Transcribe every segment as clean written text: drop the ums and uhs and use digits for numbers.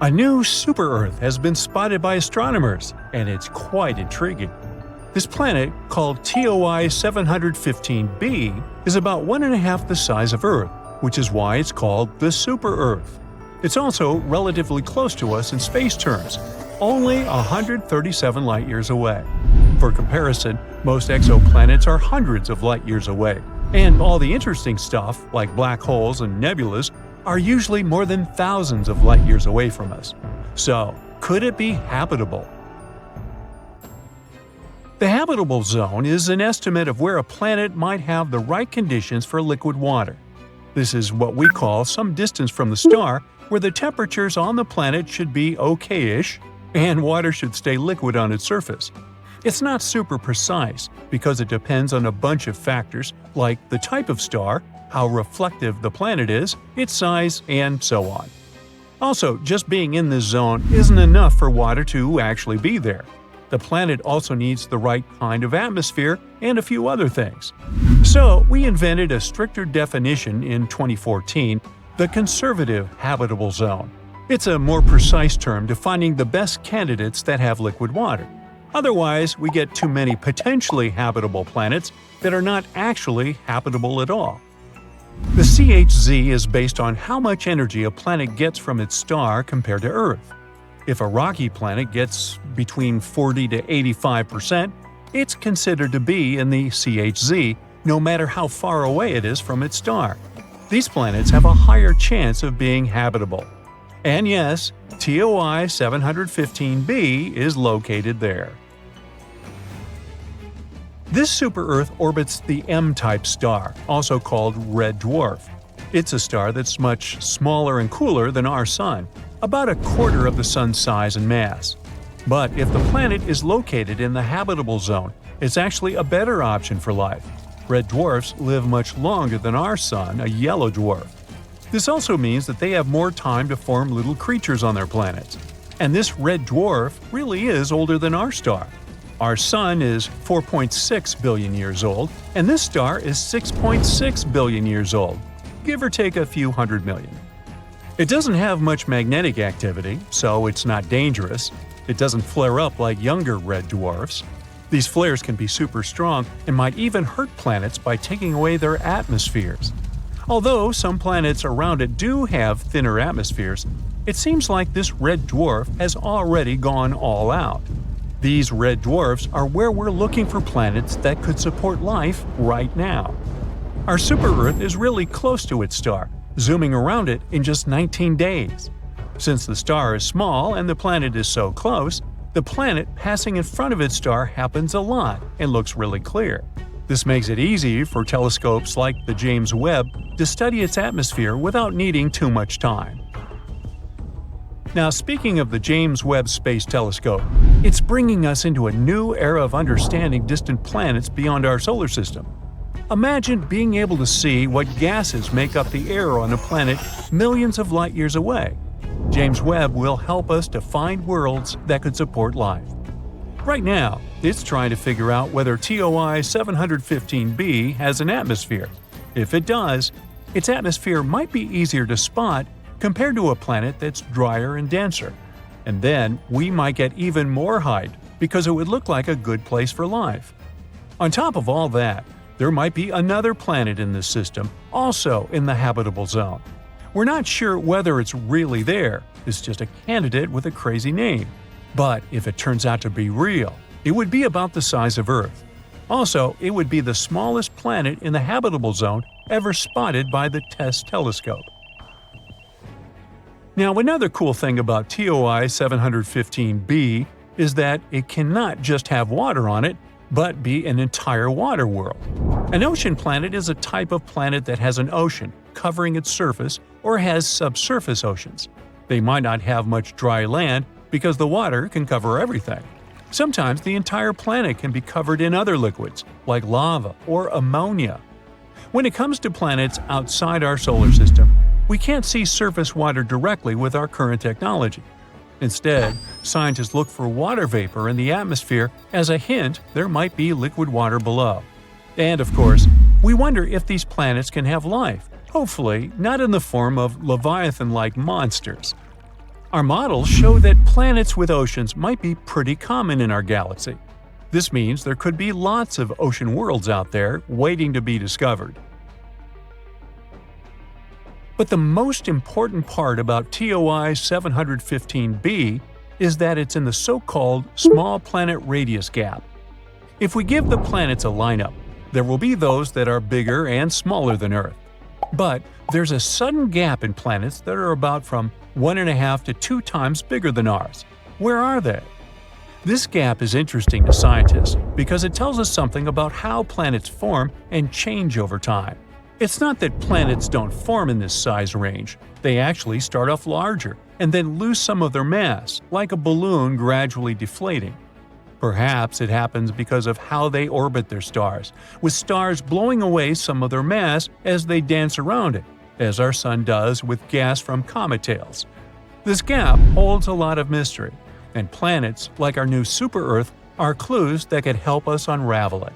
A new super-Earth has been spotted by astronomers, and it's quite intriguing. This planet, called TOI 715b, is about 1.5 the size of Earth, which is why it's called the super-Earth. It's also relatively close to us in space terms, only 137 light-years away. For comparison, most exoplanets are hundreds of light-years away, and all the interesting stuff, like black holes and nebulas, are usually more than thousands of light-years away from us. So, could it be habitable? The habitable zone is an estimate of where a planet might have the right conditions for liquid water. This is what we call some distance from the star, where the temperatures on the planet should be okay-ish, and water should stay liquid on its surface. It's not super precise, because it depends on a bunch of factors like the type of star, how reflective the planet is, its size, and so on. Also, just being in this zone isn't enough for water to actually be there. The planet also needs the right kind of atmosphere and a few other things. So, we invented a stricter definition in 2014, the conservative habitable zone. It's a more precise term defining the best candidates that have liquid water. Otherwise, we get too many potentially habitable planets that are not actually habitable at all. The CHZ is based on how much energy a planet gets from its star compared to Earth. If a rocky planet gets between 40 to 85%, it's considered to be in the CHZ, no matter how far away it is from its star. These planets have a higher chance of being habitable. And yes, TOI 715b is located there. This super-Earth orbits the M-type star, also called red dwarf. It's a star that's much smaller and cooler than our Sun, about a quarter of the Sun's size and mass. But if the planet is located in the habitable zone, it's actually a better option for life. Red dwarfs live much longer than our Sun, a yellow dwarf. This also means that they have more time to form little creatures on their planets. And this red dwarf really is older than our star. Our Sun is 4.6 billion years old, and this star is 6.6 billion years old, give or take a few hundred million. It doesn't have much magnetic activity, so it's not dangerous. It doesn't flare up like younger red dwarfs. These flares can be super strong and might even hurt planets by taking away their atmospheres. Although some planets around it do have thinner atmospheres, it seems like this red dwarf has already gone all out. These red dwarfs are where we're looking for planets that could support life right now. Our super-Earth is really close to its star, zooming around it in just 19 days. Since the star is small and the planet is so close, the planet passing in front of its star happens a lot and looks really clear. This makes it easy for telescopes like the James Webb to study its atmosphere without needing too much time. Now, speaking of the James Webb Space Telescope, it's bringing us into a new era of understanding distant planets beyond our solar system. Imagine being able to see what gases make up the air on a planet millions of light years away. James Webb will help us to find worlds that could support life. Right now, it's trying to figure out whether TOI 715b has an atmosphere. If it does, its atmosphere might be easier to spot compared to a planet that's drier and denser. And then we might get even more height because it would look like a good place for life. On top of all that, there might be another planet in this system, also in the habitable zone. We're not sure whether it's really there, it's just a candidate with a crazy name. But if it turns out to be real, it would be about the size of Earth. Also, it would be the smallest planet in the habitable zone ever spotted by the TESS telescope. Now, another cool thing about TOI 715b is that it cannot just have water on it, but be an entire water world. An ocean planet is a type of planet that has an ocean covering its surface or has subsurface oceans. They might not have much dry land because the water can cover everything. Sometimes the entire planet can be covered in other liquids, like lava or ammonia. When it comes to planets outside our solar system, we can't see surface water directly with our current technology. Instead, scientists look for water vapor in the atmosphere as a hint there might be liquid water below. And of course, we wonder if these planets can have life, hopefully not in the form of Leviathan-like monsters. Our models show that planets with oceans might be pretty common in our galaxy. This means there could be lots of ocean worlds out there waiting to be discovered. But the most important part about TOI 715b is that it's in the so-called small planet radius gap. If we give the planets a lineup, there will be those that are bigger and smaller than Earth. But there's a sudden gap in planets that are about from 1.5 to 2 times bigger than ours. Where are they? This gap is interesting to scientists because it tells us something about how planets form and change over time. It's not that planets don't form in this size range. They actually start off larger and then lose some of their mass, like a balloon gradually deflating. Perhaps it happens because of how they orbit their stars, with stars blowing away some of their mass as they dance around it, as our Sun does with gas from comet tails. This gap holds a lot of mystery, and planets, like our new super-Earth, are clues that could help us unravel it.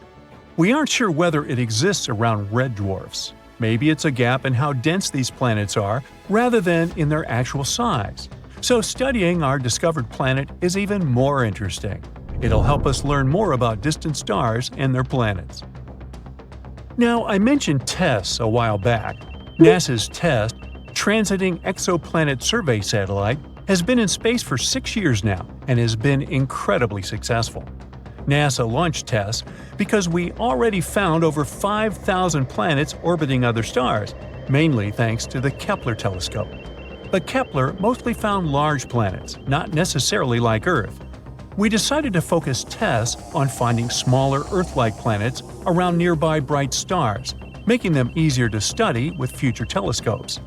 We aren't sure whether it exists around red dwarfs. Maybe it's a gap in how dense these planets are, rather than in their actual size. So studying our discovered planet is even more interesting. It'll help us learn more about distant stars and their planets. Now, I mentioned TESS a while back. NASA's TESS, Transiting Exoplanet Survey Satellite, has been in space for 6 years now and has been incredibly successful. NASA launched TESS because we already found over 5,000 planets orbiting other stars, mainly thanks to the Kepler telescope. But Kepler mostly found large planets, not necessarily like Earth. We decided to focus TESS on finding smaller Earth-like planets around nearby bright stars, making them easier to study with future telescopes.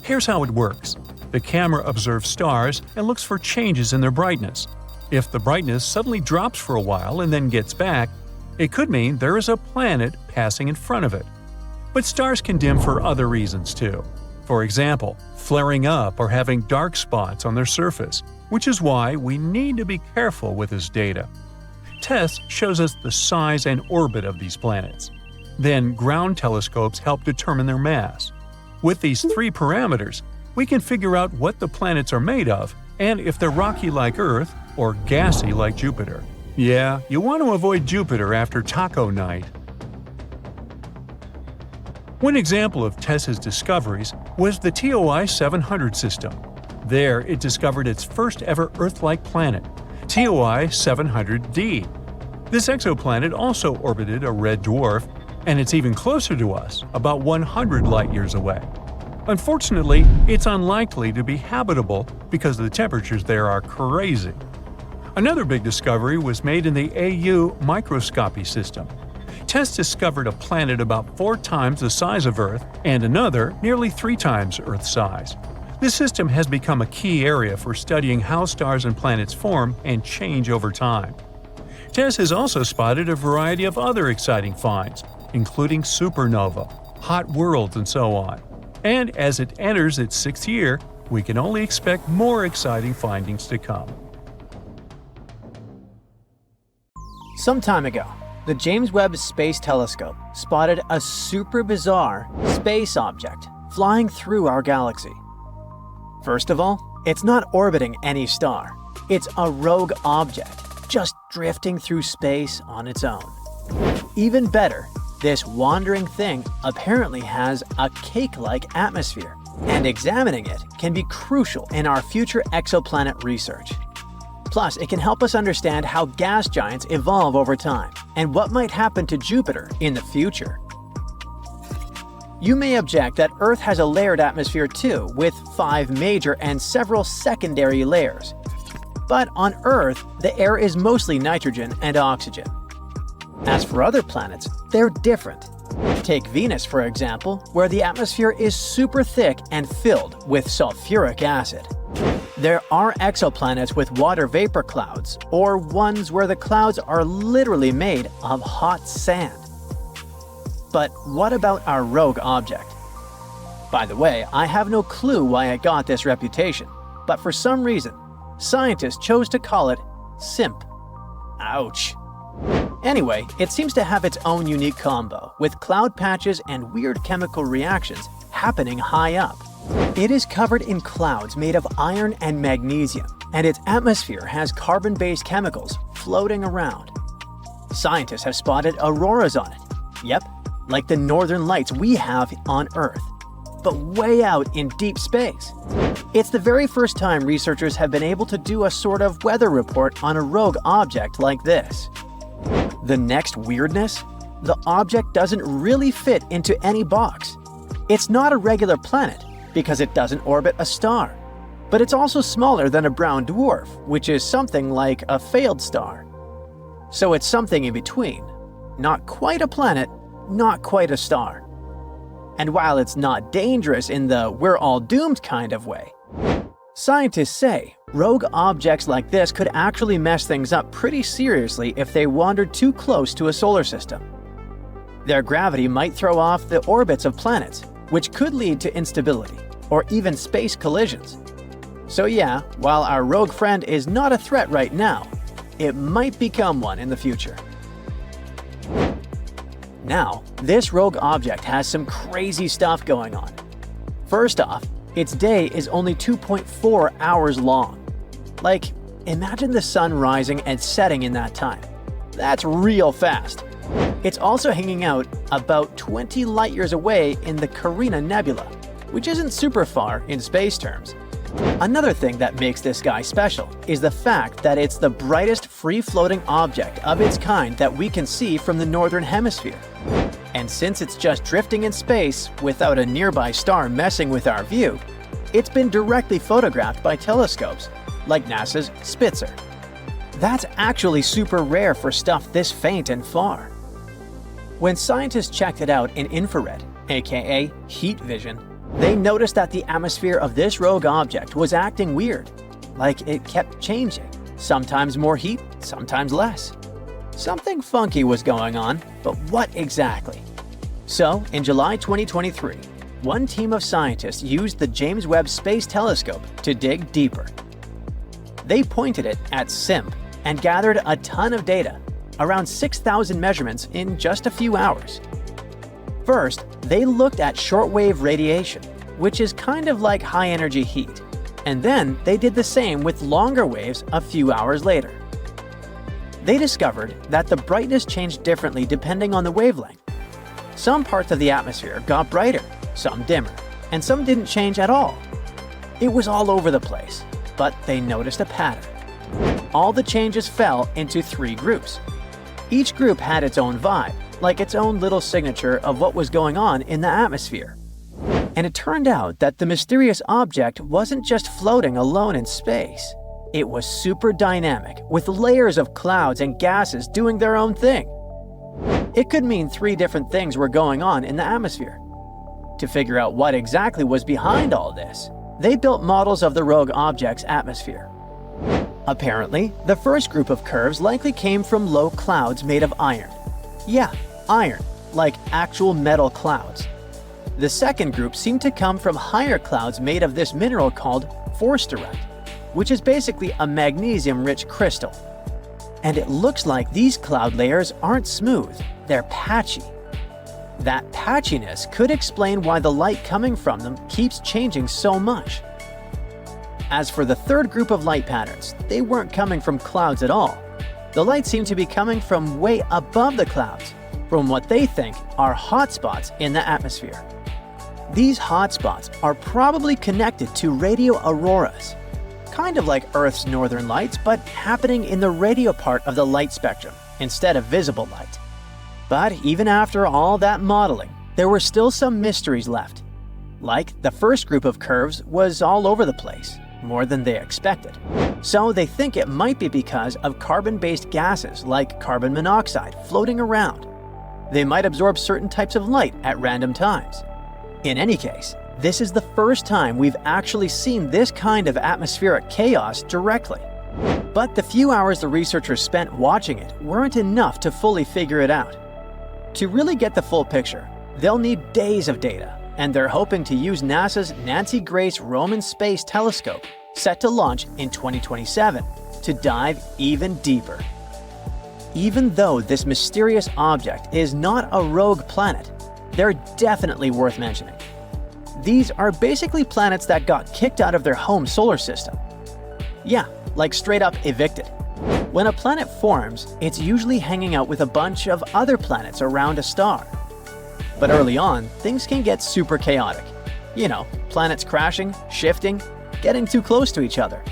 Here's how it works. The camera observes stars and looks for changes in their brightness. If the brightness suddenly drops for a while and then gets back, it could mean there is a planet passing in front of it. But stars can dim for other reasons too. For example, flaring up or having dark spots on their surface, which is why we need to be careful with this data. TESS shows us the size and orbit of these planets. Then ground telescopes help determine their mass. With these 3 parameters, we can figure out what the planets are made of and if they're rocky like Earth or gassy like Jupiter. Yeah, you want to avoid Jupiter after taco night. One example of TESS's discoveries was the TOI 700 system. There, it discovered its first ever Earth-like planet, TOI 700d. This exoplanet also orbited a red dwarf, and it's even closer to us, about 100 light-years away. Unfortunately, it's unlikely to be habitable because the temperatures there are crazy. Another big discovery was made in the AU microscopy system. TESS discovered a planet about 4 times the size of Earth and another nearly 3 times Earth's size. This system has become a key area for studying how stars and planets form and change over time. TESS has also spotted a variety of other exciting finds, including supernova, hot worlds, and so on. And as it enters its 6th year, we can only expect more exciting findings to come. Some time ago, the James Webb Space Telescope spotted a super bizarre space object flying through our galaxy. First of all, it's not orbiting any star. It's a rogue object, just drifting through space on its own. Even better, this wandering thing apparently has a cake-like atmosphere, and examining it can be crucial in our future exoplanet research. Plus, it can help us understand how gas giants evolve over time and what might happen to Jupiter in the future. You may object that Earth has a layered atmosphere too, with 5 major and several secondary layers. But on Earth, the air is mostly nitrogen and oxygen. As for other planets, they're different. Take Venus, for example, where the atmosphere is super thick and filled with sulfuric acid. There are exoplanets with water vapor clouds, or ones where the clouds are literally made of hot sand. But what about our rogue object? By the way, I have no clue why it got this reputation, but for some reason, scientists chose to call it simp. Ouch. Anyway, it seems to have its own unique combo, with cloud patches and weird chemical reactions happening high up. It is covered in clouds made of iron and magnesium, and its atmosphere has carbon-based chemicals floating around. Scientists have spotted auroras on it. Yep, like the northern lights we have on Earth, but way out in deep space. It's the very first time researchers have been able to do a sort of weather report on a rogue object like this. The next weirdness? The object doesn't really fit into any box. It's not a regular planet because it doesn't orbit a star, but it's also smaller than a brown dwarf, which is something like a failed star. So it's something in between. Not quite a planet, not quite a star. And while it's not dangerous in the we're all doomed kind of way, scientists say rogue objects like this could actually mess things up pretty seriously if they wandered too close to a solar system. Their gravity might throw off the orbits of planets, which could lead to instability or even space collisions. So yeah, while our rogue friend is not a threat right now, it might become one in the future. Now, this rogue object has some crazy stuff going on. First off, its day is only 2.4 hours long. Like, imagine the sun rising and setting in that time. That's real fast. It's also hanging out about 20 light-years away in the Carina Nebula, which isn't super far in space terms. Another thing that makes this guy special is the fact that it's the brightest free-floating object of its kind that we can see from the northern hemisphere. And since it's just drifting in space without a nearby star messing with our view, it's been directly photographed by telescopes, like NASA's Spitzer. That's actually super rare for stuff this faint and far. When scientists checked it out in infrared, aka heat vision, they noticed that the atmosphere of this rogue object was acting weird, like it kept changing, sometimes more heat, sometimes less. Something funky was going on, but what exactly? So, in July 2023, one team of scientists used the James Webb Space Telescope to dig deeper. They pointed it at SIMP and gathered a ton of data, around 6,000 measurements in just a few hours. First, they looked at shortwave radiation, which is kind of like high-energy heat, and then they did the same with longer waves a few hours later. They discovered that the brightness changed differently depending on the wavelength. Some parts of the atmosphere got brighter, some dimmer, and some didn't change at all. It was all over the place, but they noticed a pattern. All the changes fell into 3 groups. Each group had its own vibe, like its own little signature of what was going on in the atmosphere. And it turned out that the mysterious object wasn't just floating alone in space. It was super dynamic, with layers of clouds and gases doing their own thing. It could mean 3 different things were going on in the atmosphere. To figure out what exactly was behind all this, they built models of the rogue object's atmosphere. Apparently, the first group of curves likely came from low clouds made of iron. Yeah, iron, like actual metal clouds. The second group seemed to come from higher clouds made of this mineral called forsterite, which is basically a magnesium-rich crystal. And it looks like these cloud layers aren't smooth, they're patchy. That patchiness could explain why the light coming from them keeps changing so much. As for the third group of light patterns, they weren't coming from clouds at all. The light seemed to be coming from way above the clouds, from what they think are hotspots in the atmosphere. These hotspots are probably connected to radio auroras, kind of like Earth's northern lights, but happening in the radio part of the light spectrum instead of visible light. But even after all that modeling, there were still some mysteries left. Like, the first group of curves was all over the place, more than they expected. So they think it might be because of carbon-based gases like carbon monoxide floating around. They might absorb certain types of light at random times. In any case, this is the first time we've actually seen this kind of atmospheric chaos directly. But the few hours the researchers spent watching it weren't enough to fully figure it out. To really get the full picture, they'll need days of data, and they're hoping to use NASA's Nancy Grace Roman Space Telescope, set to launch in 2027, to dive even deeper. Even though this mysterious object is not a rogue planet, they're definitely worth mentioning. These are basically planets that got kicked out of their home solar system. Yeah, like straight up evicted. When a planet forms, it's usually hanging out with a bunch of other planets around a star. But early on, things can get super chaotic. You know, planets crashing, shifting, getting too close to each other.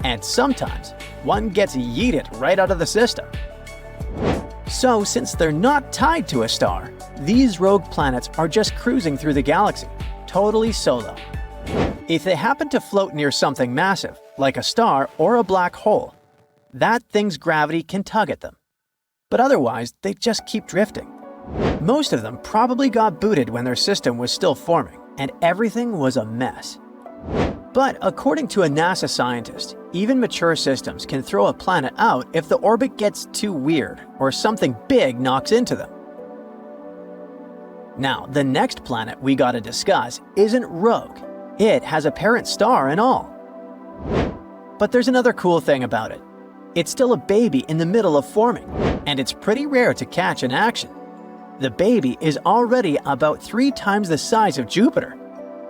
And sometimes, one gets yeeted right out of the system. So, since they're not tied to a star, these rogue planets are just cruising through the galaxy, totally solo. If they happen to float near something massive, like a star or a black hole, that thing's gravity can tug at them. But otherwise, they just keep drifting. Most of them probably got booted when their system was still forming, and everything was a mess. But according to a NASA scientist, even mature systems can throw a planet out if the orbit gets too weird or something big knocks into them. Now, the next planet we gotta discuss isn't rogue. It has a parent star and all. But there's another cool thing about it. It's still a baby in the middle of forming, and it's pretty rare to catch in action. The baby is already about 3 times the size of Jupiter,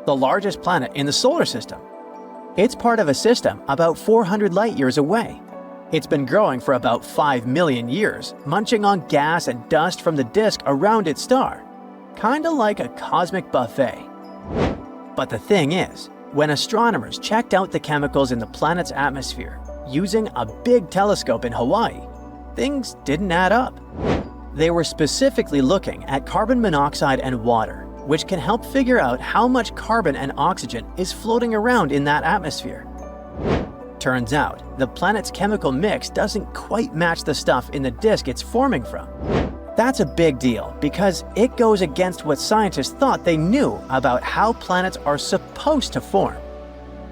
the largest planet in the solar system. It's part of a system about 400 light-years away. It's been growing for about 5 million years, munching on gas and dust from the disk around its star, kinda like a cosmic buffet. But the thing is, when astronomers checked out the chemicals in the planet's atmosphere using a big telescope in Hawaii, things didn't add up. They were specifically looking at carbon monoxide and water, which can help figure out how much carbon and oxygen is floating around in that atmosphere. Turns out, the planet's chemical mix doesn't quite match the stuff in the disk it's forming from. That's a big deal because it goes against what scientists thought they knew about how planets are supposed to form.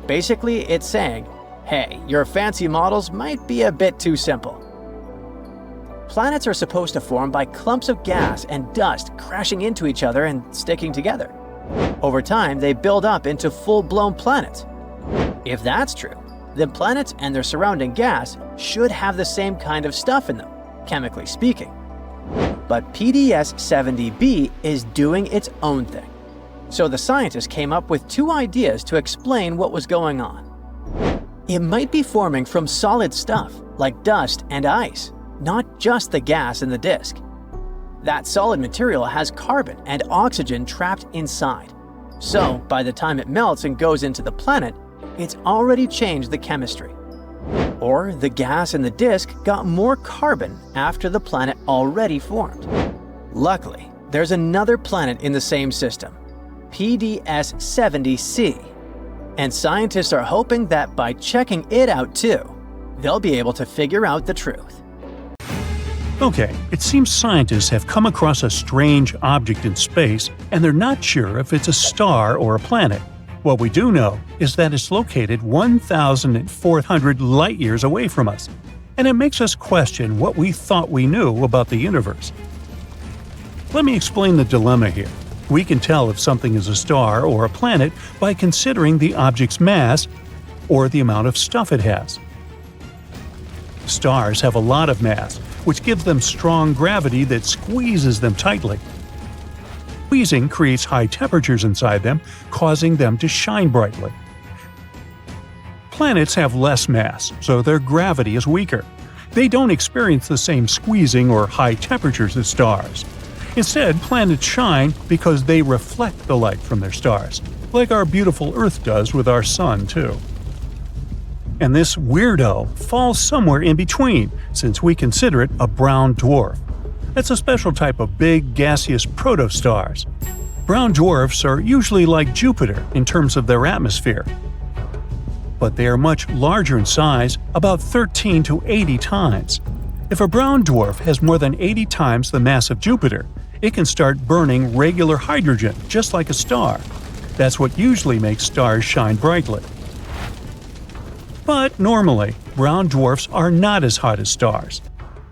Basically, it's saying, hey, your fancy models might be a bit too simple. Planets are supposed to form by clumps of gas and dust crashing into each other and sticking together. Over time, they build up into full-blown planets. If that's true, then planets and their surrounding gas should have the same kind of stuff in them, chemically speaking. But PDS-70b is doing its own thing. So the scientists came up with 2 ideas to explain what was going on. It might be forming from solid stuff, like dust and ice, not just the gas in the disk. That solid material has carbon and oxygen trapped inside. So, by the time it melts and goes into the planet, it's already changed the chemistry. Or the gas in the disk got more carbon after the planet already formed. Luckily, there's another planet in the same system, PDS-70c. And scientists are hoping that by checking it out too, they'll be able to figure out the truth. Okay, it seems scientists have come across a strange object in space, and they're not sure if it's a star or a planet. What we do know is that it's located 1,400 light-years away from us, and it makes us question what we thought we knew about the universe. Let me explain the dilemma here. We can tell if something is a star or a planet by considering the object's mass or the amount of stuff it has. Stars have a lot of mass, which gives them strong gravity that squeezes them tightly. Squeezing creates high temperatures inside them, causing them to shine brightly. Planets have less mass, so their gravity is weaker. They don't experience the same squeezing or high temperatures as stars. Instead, planets shine because they reflect the light from their stars, like our beautiful Earth does with our Sun, too. And this weirdo falls somewhere in between, since we consider it a brown dwarf. It's a special type of big, gaseous protostars. Brown dwarfs are usually like Jupiter in terms of their atmosphere. But they are much larger in size, about 13 to 80 times. If a brown dwarf has more than 80 times the mass of Jupiter, it can start burning regular hydrogen, just like a star. That's what usually makes stars shine brightly. But normally, brown dwarfs are not as hot as stars.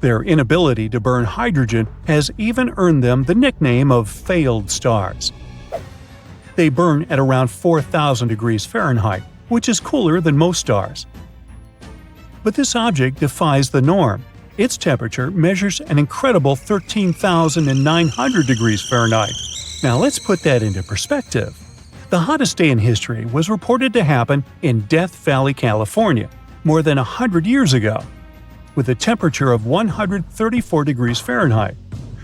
Their inability to burn hydrogen has even earned them the nickname of failed stars. They burn at around 4,000 degrees Fahrenheit, which is cooler than most stars. But this object defies the norm. Its temperature measures an incredible 13,900 degrees Fahrenheit. Now let's put that into perspective. The hottest day in history was reported to happen in Death Valley, California, more than 100 years ago, with a temperature of 134 degrees Fahrenheit.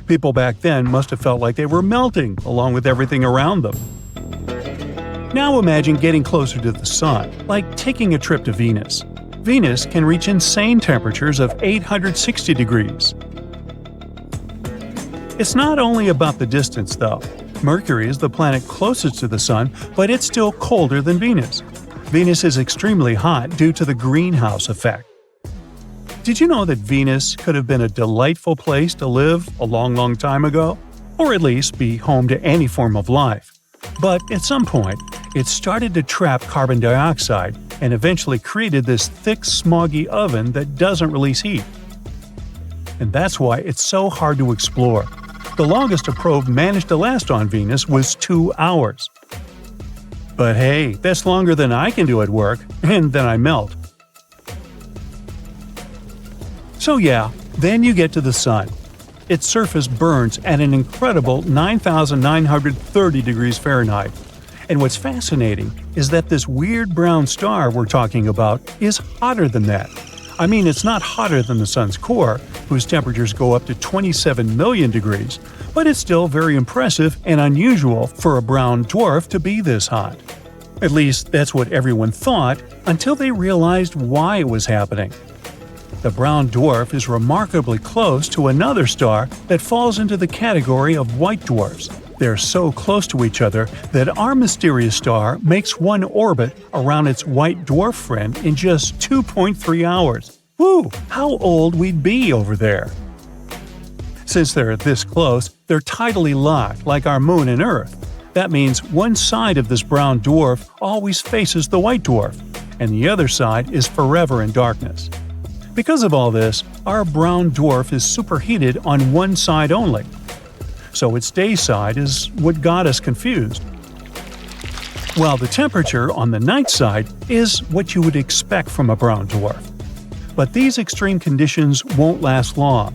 People back then must have felt like they were melting along with everything around them. Now imagine getting closer to the Sun, like taking a trip to Venus. Venus can reach insane temperatures of 860 degrees. It's not only about the distance, though. Mercury is the planet closest to the Sun, but it's still colder than Venus. Venus is extremely hot due to the greenhouse effect. Did you know that Venus could have been a delightful place to live a long time ago? Or at least be home to any form of life. But at some point, it started to trap carbon dioxide and eventually created this thick, smoggy oven that doesn't release heat. And that's why it's so hard to explore. The longest a probe managed to last on Venus was 2 hours. But hey, that's longer than I can do at work, and then I melt. So yeah, then you get to the Sun. Its surface burns at an incredible 9,930 degrees Fahrenheit. And what's fascinating is that this weird brown star we're talking about is hotter than that. I mean, it's not hotter than the Sun's core, whose temperatures go up to 27 million degrees, but it's still very impressive and unusual for a brown dwarf to be this hot. At least that's what everyone thought until they realized why it was happening. The brown dwarf is remarkably close to another star that falls into the category of white dwarfs. They're so close to each other that our mysterious star makes one orbit around its white dwarf friend in just 2.3 hours. Woo! How old we'd be over there! Since they're this close, they're tidally locked like our Moon and Earth. That means one side of this brown dwarf always faces the white dwarf, and the other side is forever in darkness. Because of all this, our brown dwarf is superheated on one side only. So its day side is what got us confused. While the temperature on the night side is what you would expect from a brown dwarf. But these extreme conditions won't last long.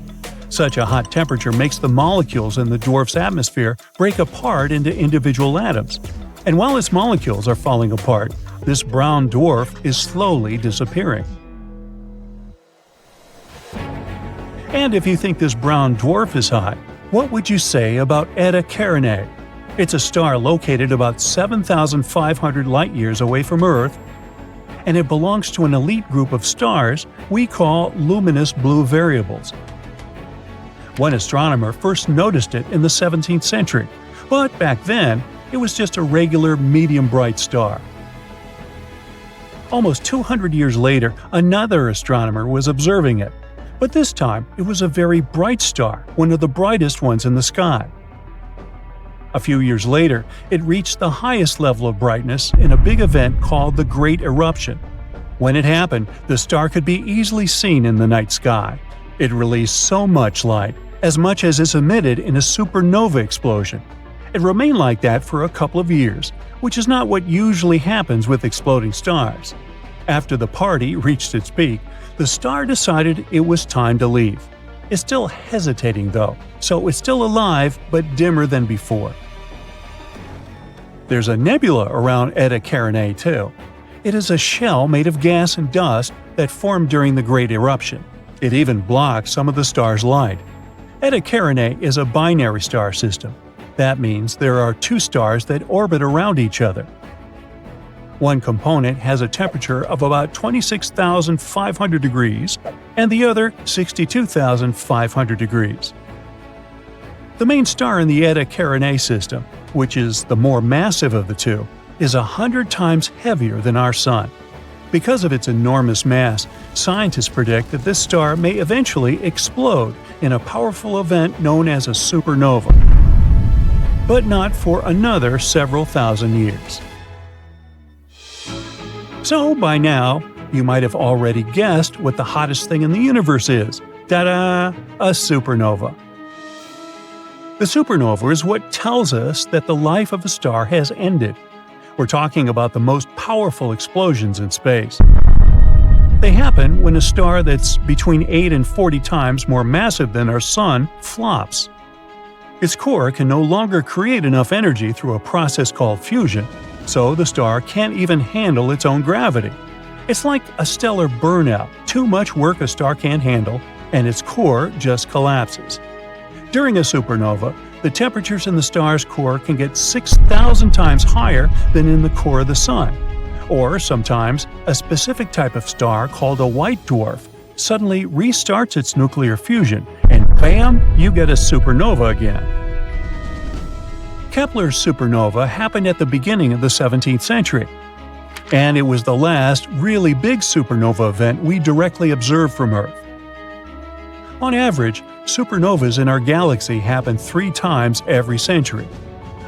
Such a hot temperature makes the molecules in the dwarf's atmosphere break apart into individual atoms. And while its molecules are falling apart, this brown dwarf is slowly disappearing. And if you think this brown dwarf is hot, what would you say about Eda Karen? It's a star located about 7,500 light-years away from Earth, and it belongs to an elite group of stars we call luminous blue variables. One astronomer first noticed it in the 17th century, but back then, it was just a regular medium-bright star. Almost 200 years later, another astronomer was observing it. But this time, it was a very bright star, one of the brightest ones in the sky. A few years later, it reached the highest level of brightness in a big event called the Great Eruption. When it happened, the star could be easily seen in the night sky. It released so much light, as much as is emitted in a supernova explosion. It remained like that for a couple of years, which is not what usually happens with exploding stars. After the party reached its peak, the star decided it was time to leave. It's still hesitating though, so it's still alive but dimmer than before. There's a nebula around Eda Karen too. It is a shell made of gas and dust that formed during the Great Eruption. It even blocks some of the star's light. Eda Karen is a binary star system. That means there are two stars that orbit around each other. One component has a temperature of about 26,500 degrees, and the other 62,500 degrees. The main star in the Eda Karen system, which is the more massive of the two, is 100 times heavier than our Sun. Because of its enormous mass, scientists predict that this star may eventually explode in a powerful event known as a supernova. But not for another several thousand years. So, by now, you might have already guessed what the hottest thing in the universe is. Ta-da! A supernova. The supernova is what tells us that the life of a star has ended. We're talking about the most powerful explosions in space. They happen when a star that's between 8 and 40 times more massive than our Sun flops. Its core can no longer create enough energy through a process called fusion, so the star can't even handle its own gravity. It's like a stellar burnout, too much work a star can't handle, and its core just collapses. During a supernova, the temperatures in the star's core can get 6,000 times higher than in the core of the Sun. Or sometimes, a specific type of star called a white dwarf suddenly restarts its nuclear fusion, and bam, you get a supernova again. Kepler's supernova happened at the beginning of the 17th century, and it was the last really big supernova event we directly observed from Earth. On average, supernovas in our galaxy happen 3 times every century.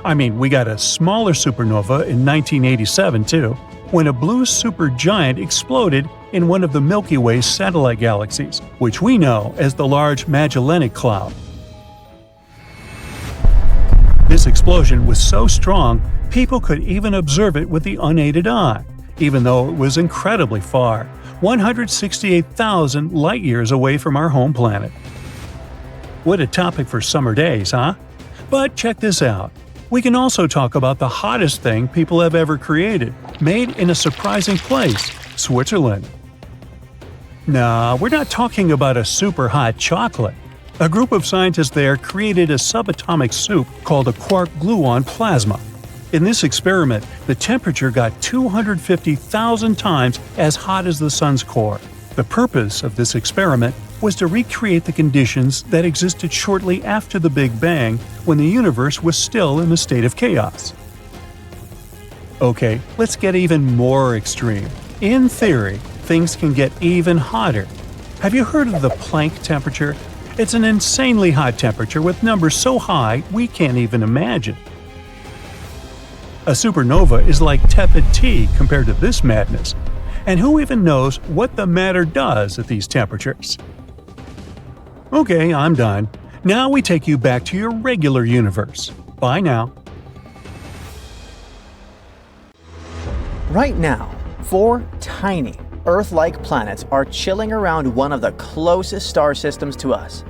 I mean, we got a smaller supernova in 1987 too, when a blue supergiant exploded in one of the Milky Way's satellite galaxies, which we know as the Large Magellanic Cloud. This explosion was so strong, people could even observe it with the unaided eye, even though it was incredibly far, 168,000 light-years away from our home planet. What a topic for summer days, huh? But check this out. We can also talk about the hottest thing people have ever created, made in a surprising place, Switzerland. Nah, we're not talking about a super hot chocolate. A group of scientists there created a subatomic soup called a quark gluon plasma. In this experiment, the temperature got 250,000 times as hot as the Sun's core. The purpose of this experiment was to recreate the conditions that existed shortly after the Big Bang when the universe was still in a state of chaos. Okay, let's get even more extreme. In theory, things can get even hotter. Have you heard of the Planck temperature? It's an insanely hot temperature with numbers so high we can't even imagine. A supernova is like tepid tea compared to this madness. And who even knows what the matter does at these temperatures? Okay, I'm done. Now we take you back to your regular universe. Bye now. Right now, 4 tiny, Earth-like planets are chilling around one of the closest star systems to us.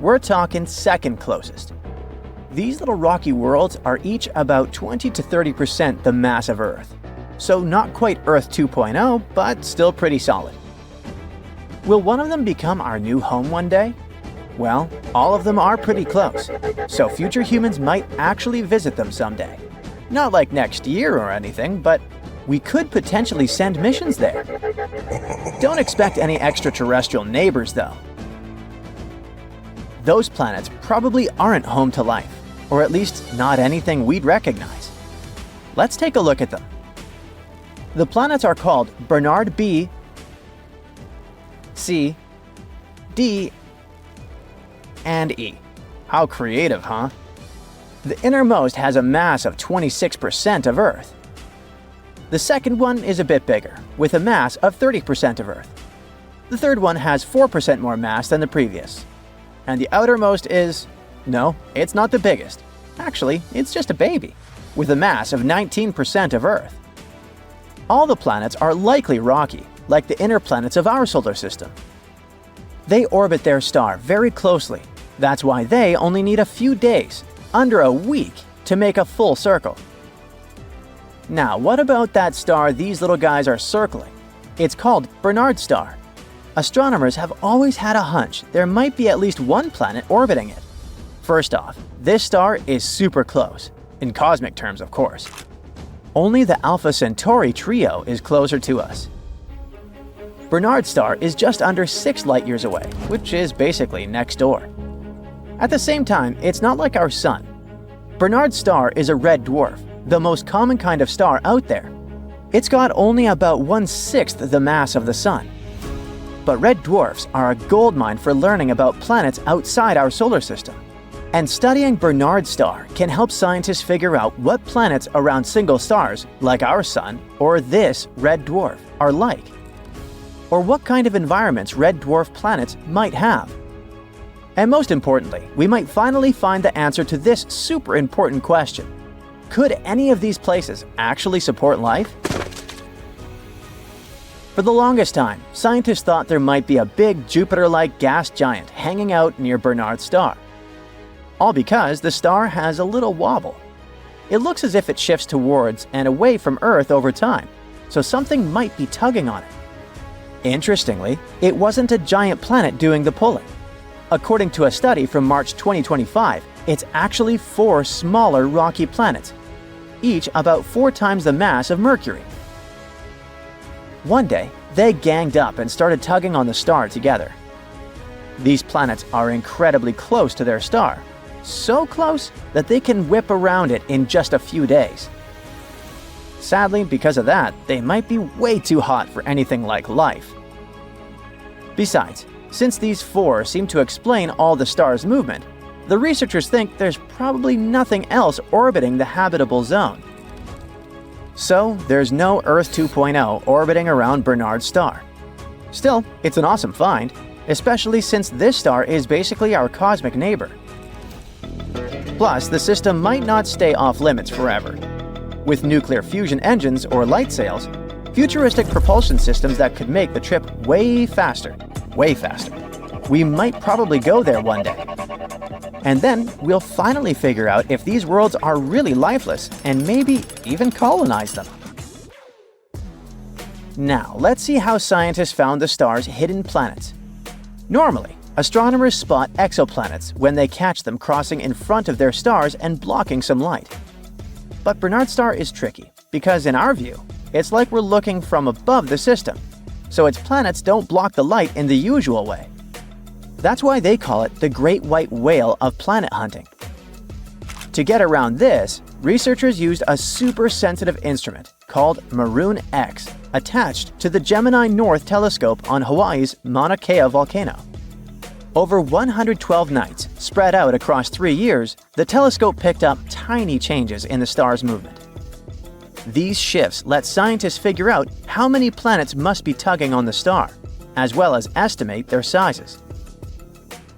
We're talking second closest. These little rocky worlds are each about 20 to 30% the mass of Earth. So not quite Earth 2.0, but still pretty solid. Will one of them become our new home one day? Well, all of them are pretty close, so future humans might actually visit them someday. Not like next year or anything, but we could potentially send missions there. Don't expect any extraterrestrial neighbors, though. Those planets probably aren't home to life, or at least not anything we'd recognize. Let's take a look at them. The planets are called Barnard B, C, D, and E. How creative, huh? The innermost has a mass of 26% of Earth. The second one is a bit bigger, with a mass of 30% of Earth. The third one has 4% more mass than the previous. And the outermost is... no, it's not the biggest. Actually, it's just a baby, with a mass of 19% of Earth. All the planets are likely rocky, like the inner planets of our solar system. They orbit their star very closely. That's why they only need a few days, under a week, to make a full circle. Now, what about that star these little guys are circling? It's called Barnard star. Astronomers have always had a hunch there might be at least one planet orbiting it. First off, this star is super close, in cosmic terms of course. Only the Alpha Centauri trio is closer to us. Barnard star is just under 6 light-years away, which is basically next door. At the same time, it's not like our Sun. Barnard star is a red dwarf, the most common kind of star out there. It's got only about 1/6 the mass of the Sun. But red dwarfs are a goldmine for learning about planets outside our solar system. And studying Barnard star can help scientists figure out what planets around single stars, like our Sun or this red dwarf, are like. Or what kind of environments red dwarf planets might have. And most importantly, we might finally find the answer to this super important question. Could any of these places actually support life? For the longest time, scientists thought there might be a big Jupiter-like gas giant hanging out near Barnard star. All because the star has a little wobble. it looks as if it shifts towards and away from Earth over time, so something might be tugging on it. Interestingly, it wasn't a giant planet doing the pulling. According to a study from March 2025, it's actually 4 smaller rocky planets, each about 4 times the mass of Mercury. One day, they ganged up and started tugging on the star together. These planets are incredibly close to their star, so close that they can whip around it in just a few days. Sadly, because of that, they might be way too hot for anything like life. Besides, since these 4 seem to explain all the star's movement, the researchers think there's probably nothing else orbiting the habitable zone. So, there's no Earth 2.0 orbiting around Barnard's star. Still, it's an awesome find, especially since this star is basically our cosmic neighbor. Plus, the system might not stay off limits forever. With nuclear fusion engines or light sails, futuristic propulsion systems that could make the trip way faster. We might probably go there one day. And then we'll finally figure out if these worlds are really lifeless and maybe even colonize them. Now, let's see how scientists found the star's hidden planets. Normally, astronomers spot exoplanets when they catch them crossing in front of their stars and blocking some light. But Barnard's star is tricky, because in our view, it's like we're looking from above the system, so its planets don't block the light in the usual way. That's why they call it the Great White Whale of planet hunting. To get around this, researchers used a super sensitive instrument called Maroon X attached to the Gemini North telescope on Hawaii's Mauna Kea volcano. Over 112 nights, spread out across 3 years, the telescope picked up tiny changes in the star's movement. These shifts let scientists figure out how many planets must be tugging on the star, as well as estimate their sizes.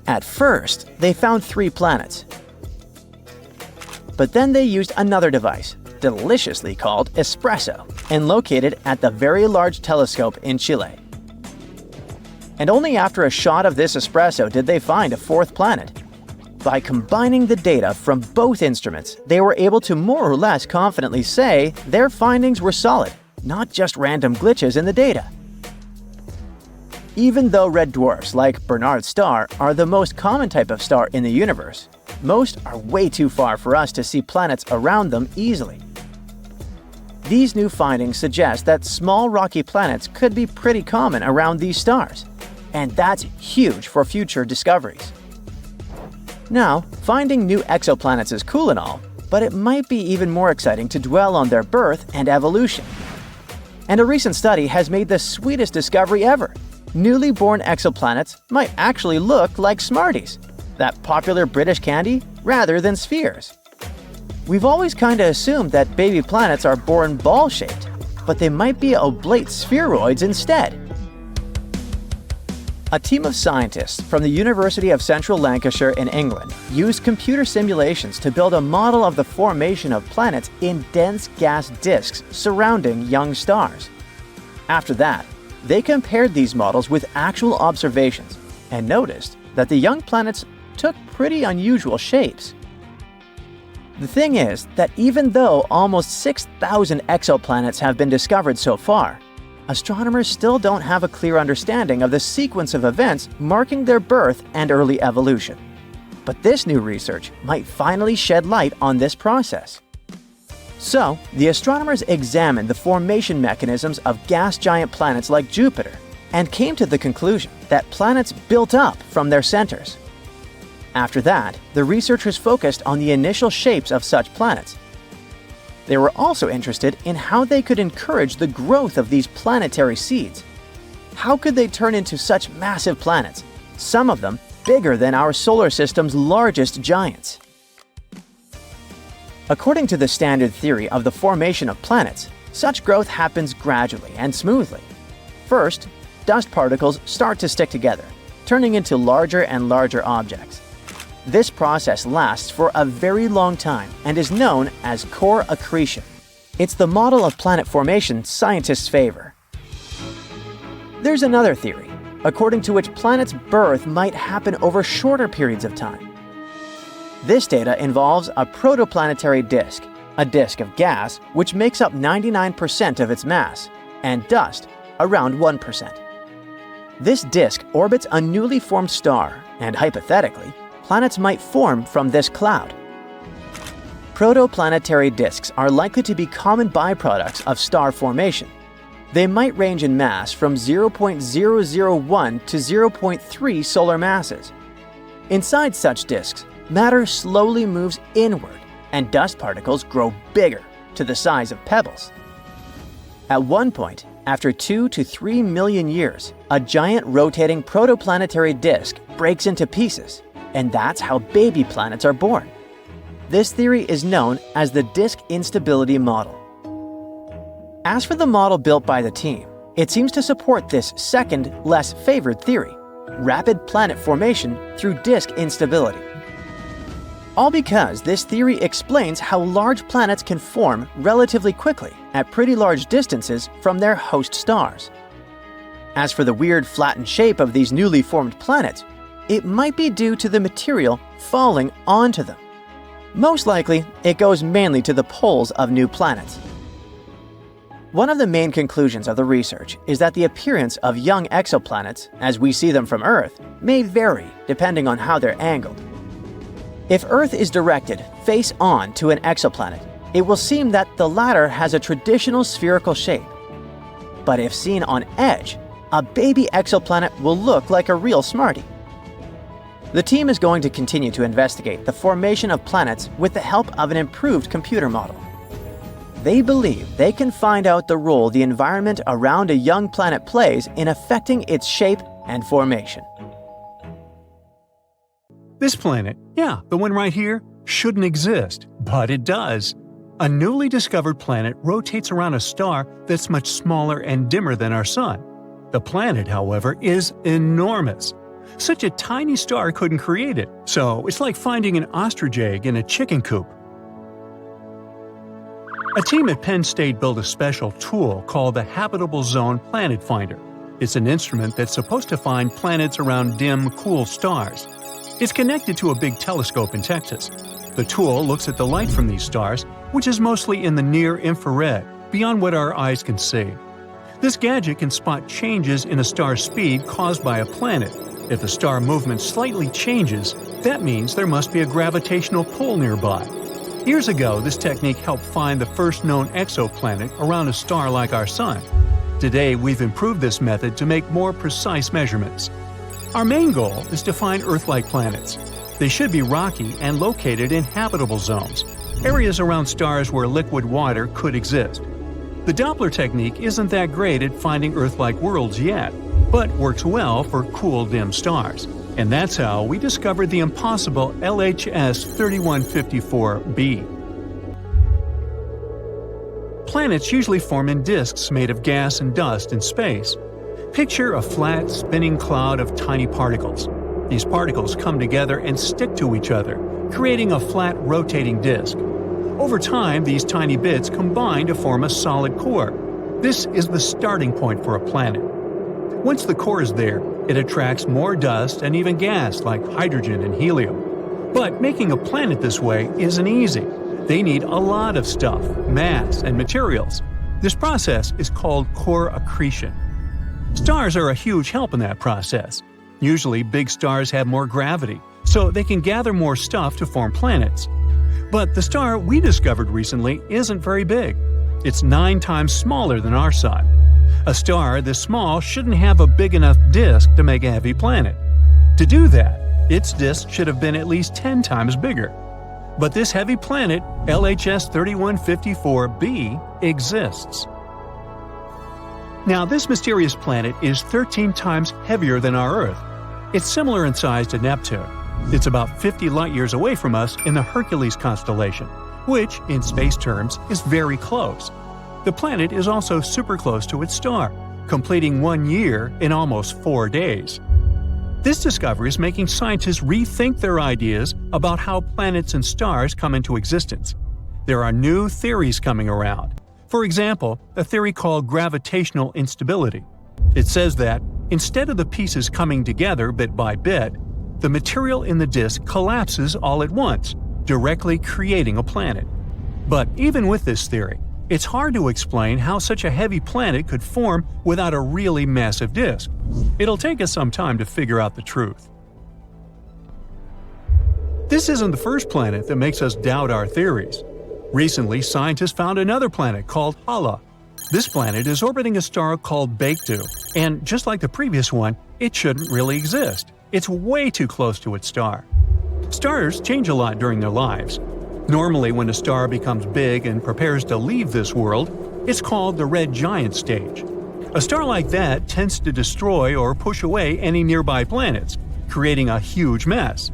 At first, they found 3 planets. But then they used another device, deliciously called Espresso, and located at the Very Large Telescope in Chile. And only after a shot of this espresso did they find a 4th planet. By combining the data from both instruments, they were able to more or less confidently say their findings were solid, not just random glitches in the data. Even though red dwarfs, like Barnard's star, are the most common type of star in the universe, most are way too far for us to see planets around them easily. These new findings suggest that small rocky planets could be pretty common around these stars, and that's huge for future discoveries. Now, finding new exoplanets is cool and all, but it might be even more exciting to dwell on their birth and evolution. And a recent study has made the sweetest discovery ever. Newly born exoplanets might actually look like Smarties, that popular British candy, rather than spheres. We've always kinda assumed that baby planets are born ball-shaped, but they might be oblate spheroids instead. A team of scientists from the University of Central Lancashire in England used computer simulations to build a model of the formation of planets in dense gas disks surrounding young stars. After that, they compared these models with actual observations and noticed that the young planets took pretty unusual shapes. The thing is that even though almost 6,000 exoplanets have been discovered so far, astronomers still don't have a clear understanding of the sequence of events marking their birth and early evolution. But this new research might finally shed light on this process. So, the astronomers examined the formation mechanisms of gas giant planets like Jupiter and came to the conclusion that planets built up from their centers. After that, the researchers focused on the initial shapes of such planets. They were also interested in how they could encourage the growth of these planetary seeds. How could they turn into such massive planets, some of them bigger than our solar system's largest giants? According to the standard theory of the formation of planets, such growth happens gradually and smoothly. First, dust particles start to stick together, turning into larger and larger objects. This process lasts for a very long time and is known as core accretion. It's the model of planet formation scientists favor. There's another theory, according to which planets' birth might happen over shorter periods of time. This data involves a protoplanetary disk, a disk of gas which makes up 99% of its mass, and dust, around 1%. This disk orbits a newly formed star, and hypothetically, planets might form from this cloud. Protoplanetary disks are likely to be common byproducts of star formation. They might range in mass from 0.001 to 0.3 solar masses. Inside such disks, matter slowly moves inward, and dust particles grow bigger, to the size of pebbles. At one point, after 2 to 3 million years, a giant rotating protoplanetary disk breaks into pieces, and that's how baby planets are born. This theory is known as the disk instability model. As for the model built by the team, it seems to support this second, less favored theory: rapid planet formation through disk instability. All because this theory explains how large planets can form relatively quickly at pretty large distances from their host stars. As for the weird flattened shape of these newly formed planets, it might be due to the material falling onto them. Most likely, it goes mainly to the poles of new planets. One of the main conclusions of the research is that the appearance of young exoplanets, as we see them from Earth, may vary depending on how they're angled. If Earth is directed face-on to an exoplanet, it will seem that the latter has a traditional spherical shape. But if seen on edge, a baby exoplanet will look like a real smarty. The team is going to continue to investigate the formation of planets with the help of an improved computer model. They believe they can find out the role the environment around a young planet plays in affecting its shape and formation. This planet, yeah, the one right here, shouldn't exist, but it does. A newly discovered planet rotates around a star that's much smaller and dimmer than our Sun. The planet, however, is enormous. Such a tiny star couldn't create it, so it's like finding an ostrich egg in a chicken coop. A team at Penn State built a special tool called the Habitable Zone Planet Finder. It's an instrument that's supposed to find planets around dim, cool stars. It's connected to a big telescope in Texas. The tool looks at the light from these stars, which is mostly in the near-infrared, beyond what our eyes can see. This gadget can spot changes in a star's speed caused by a planet. If the star movement slightly changes, that means there must be a gravitational pull nearby. Years ago, this technique helped find the first known exoplanet around a star like our Sun. Today, we've improved this method to make more precise measurements. Our main goal is to find Earth-like planets. They should be rocky and located in habitable zones, areas around stars where liquid water could exist. The Doppler technique isn't that great at finding Earth-like worlds yet, but works well for cool, dim stars. And that's how we discovered the impossible LHS 3154b. Planets usually form in disks made of gas and dust in space. Picture a flat, spinning cloud of tiny particles. These particles come together and stick to each other, creating a flat, rotating disk. Over time, these tiny bits combine to form a solid core. This is the starting point for a planet. Once the core is there, it attracts more dust and even gas like hydrogen and helium. But making a planet this way isn't easy. They need a lot of stuff, mass, and materials. This process is called core accretion. Stars are a huge help in that process. Usually, big stars have more gravity, so they can gather more stuff to form planets. But the star we discovered recently isn't very big. It's 9 times smaller than our Sun. A star this small shouldn't have a big enough disk to make a heavy planet. To do that, its disk should have been at least 10 times bigger. But this heavy planet, LHS 3154b, exists. Now, this mysterious planet is 13 times heavier than our Earth. It's similar in size to Neptune. It's about 50 light-years away from us in the Hercules constellation, which, in space terms, is very close. The planet is also super close to its star, completing 1 year in almost 4 days. This discovery is making scientists rethink their ideas about how planets and stars come into existence. There are new theories coming around. For example, a theory called gravitational instability. It says that, instead of the pieces coming together bit by bit, the material in the disk collapses all at once, directly creating a planet. But even with this theory, it's hard to explain how such a heavy planet could form without a really massive disk. It'll take us some time to figure out the truth. This isn't the first planet that makes us doubt our theories. Recently, scientists found another planet called Hala. This planet is orbiting a star called Bedtime, and just like the previous one, it shouldn't really exist. It's way too close to its star. Stars change a lot during their lives. Normally, when a star becomes big and prepares to leave this world, it's called the red giant stage. A star like that tends to destroy or push away any nearby planets, creating a huge mess.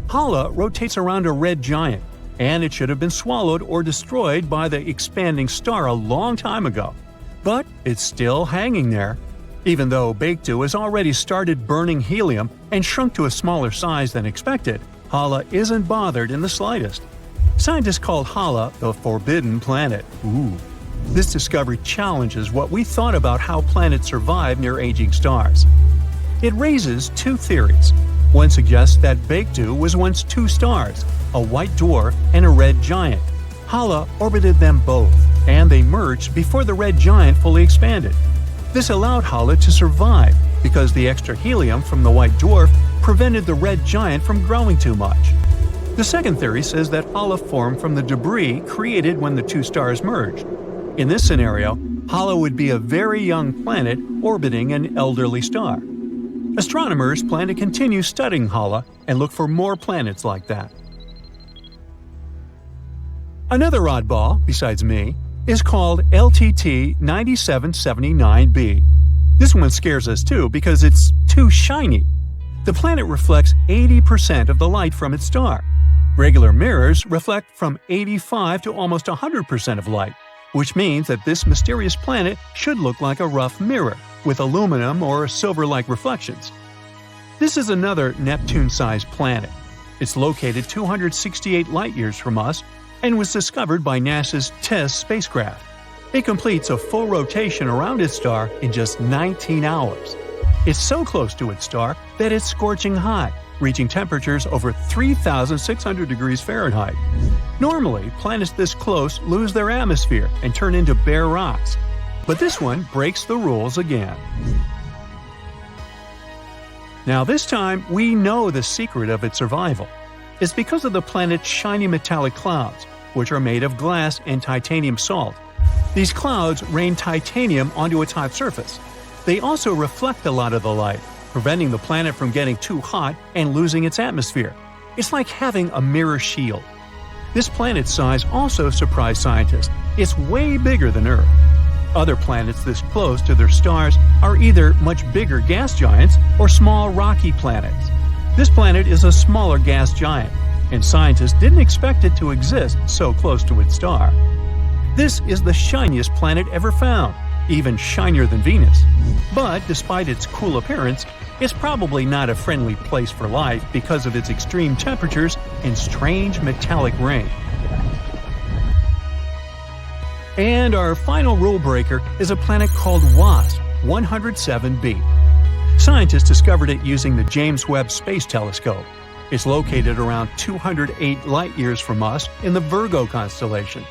Hala rotates around a red giant, and it should have been swallowed or destroyed by the expanding star a long time ago. But it's still hanging there. Even though Bedtime has already started burning helium and shrunk to a smaller size than expected, Hala isn't bothered in the slightest. Scientists call Hala the Forbidden Planet. This discovery challenges what we thought about how planets survive near aging stars. It raises two theories. One suggests that Bedtime was once two stars, a white dwarf and a red giant. Hala orbited them both, and they merged before the red giant fully expanded. This allowed Hala to survive because the extra helium from the white dwarf prevented the red giant from growing too much. The second theory says that Hala formed from the debris created when the two stars merged. In this scenario, Hala would be a very young planet orbiting an elderly star. Astronomers plan to continue studying Hala and look for more planets like that. Another oddball, besides me, is called LTT 9779b. This one scares us too because it's too shiny. The planet reflects 80% of the light from its star. Regular mirrors reflect from 85 to almost 100% of light, which means that this mysterious planet should look like a rough mirror, with aluminum or silver-like reflections. This is another Neptune-sized planet. It's located 268 light-years from us and was discovered by NASA's TESS spacecraft. It completes a full rotation around its star in just 19 hours. It's so close to its star that it's scorching hot, reaching temperatures over 3,600 degrees Fahrenheit. Normally, planets this close lose their atmosphere and turn into bare rocks. But this one breaks the rules again. Now this time, we know the secret of its survival. It's because of the planet's shiny metallic clouds, which are made of glass and titanium salt. These clouds rain titanium onto its hot surface. They also reflect a lot of the light, preventing the planet from getting too hot and losing its atmosphere. It's like having a mirror shield. This planet's size also surprised scientists. It's way bigger than Earth. Other planets this close to their stars are either much bigger gas giants or small rocky planets. This planet is a smaller gas giant, and scientists didn't expect it to exist so close to its star. This is the shiniest planet ever found, even shinier than Venus. But despite its cool appearance, it's probably not a friendly place for life because of its extreme temperatures and strange metallic rain. And our final rule breaker is a planet called Wasp 107b. Scientists discovered it using the James Webb Space Telescope. It's located around 208 light-years from us in the Virgo constellation.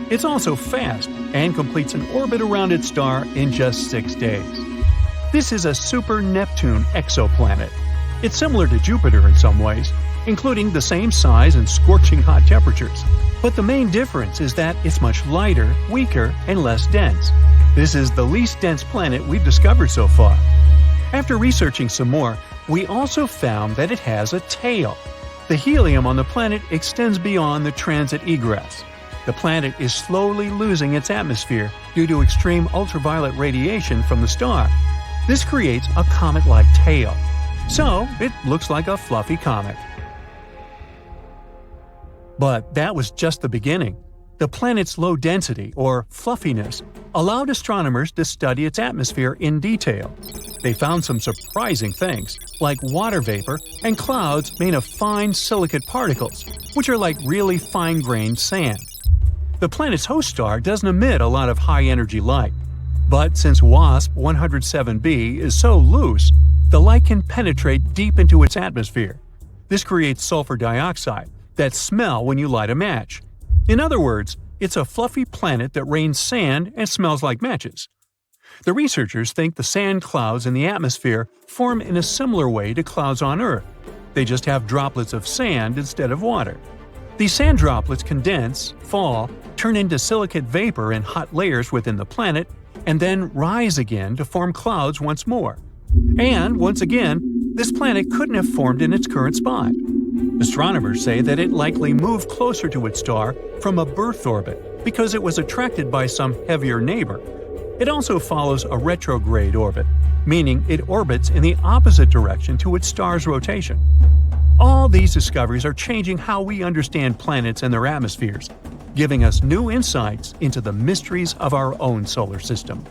It's also fast and completes an orbit around its star in just 6 days. This is a super Neptune exoplanet. It's similar to Jupiter in some ways, including the same size and scorching hot temperatures. But the main difference is that it's much lighter, weaker, and less dense. This is the least dense planet we've discovered so far. After researching some more, we also found that it has a tail. The helium on the planet extends beyond the transit egress. The planet is slowly losing its atmosphere due to extreme ultraviolet radiation from the star. This creates a comet-like tail. So, it looks like a fluffy comet. But that was just the beginning. The planet's low density, or fluffiness, allowed astronomers to study its atmosphere in detail. They found some surprising things, like water vapor and clouds made of fine silicate particles, which are like really fine-grained sand. The planet's host star doesn't emit a lot of high-energy light. But since WASP 107b is so loose, the light can penetrate deep into its atmosphere. This creates sulfur dioxide that smell when you light a match. In other words, It's a fluffy planet that rains sand and smells like matches. The researchers think the sand clouds in the atmosphere form in a similar way to clouds on Earth. They just have droplets of sand instead of water. These sand droplets condense, fall, turn into silicate vapor in hot layers within the planet, and then rise again to form clouds once more. And, once again, this planet couldn't have formed in its current spot. Astronomers say that it likely moved closer to its star from a birth orbit because it was attracted by some heavier neighbor. It also follows a retrograde orbit, meaning it orbits in the opposite direction to its star's rotation. All these discoveries are changing how we understand planets and their atmospheres, giving us new insights into the mysteries of our own solar system.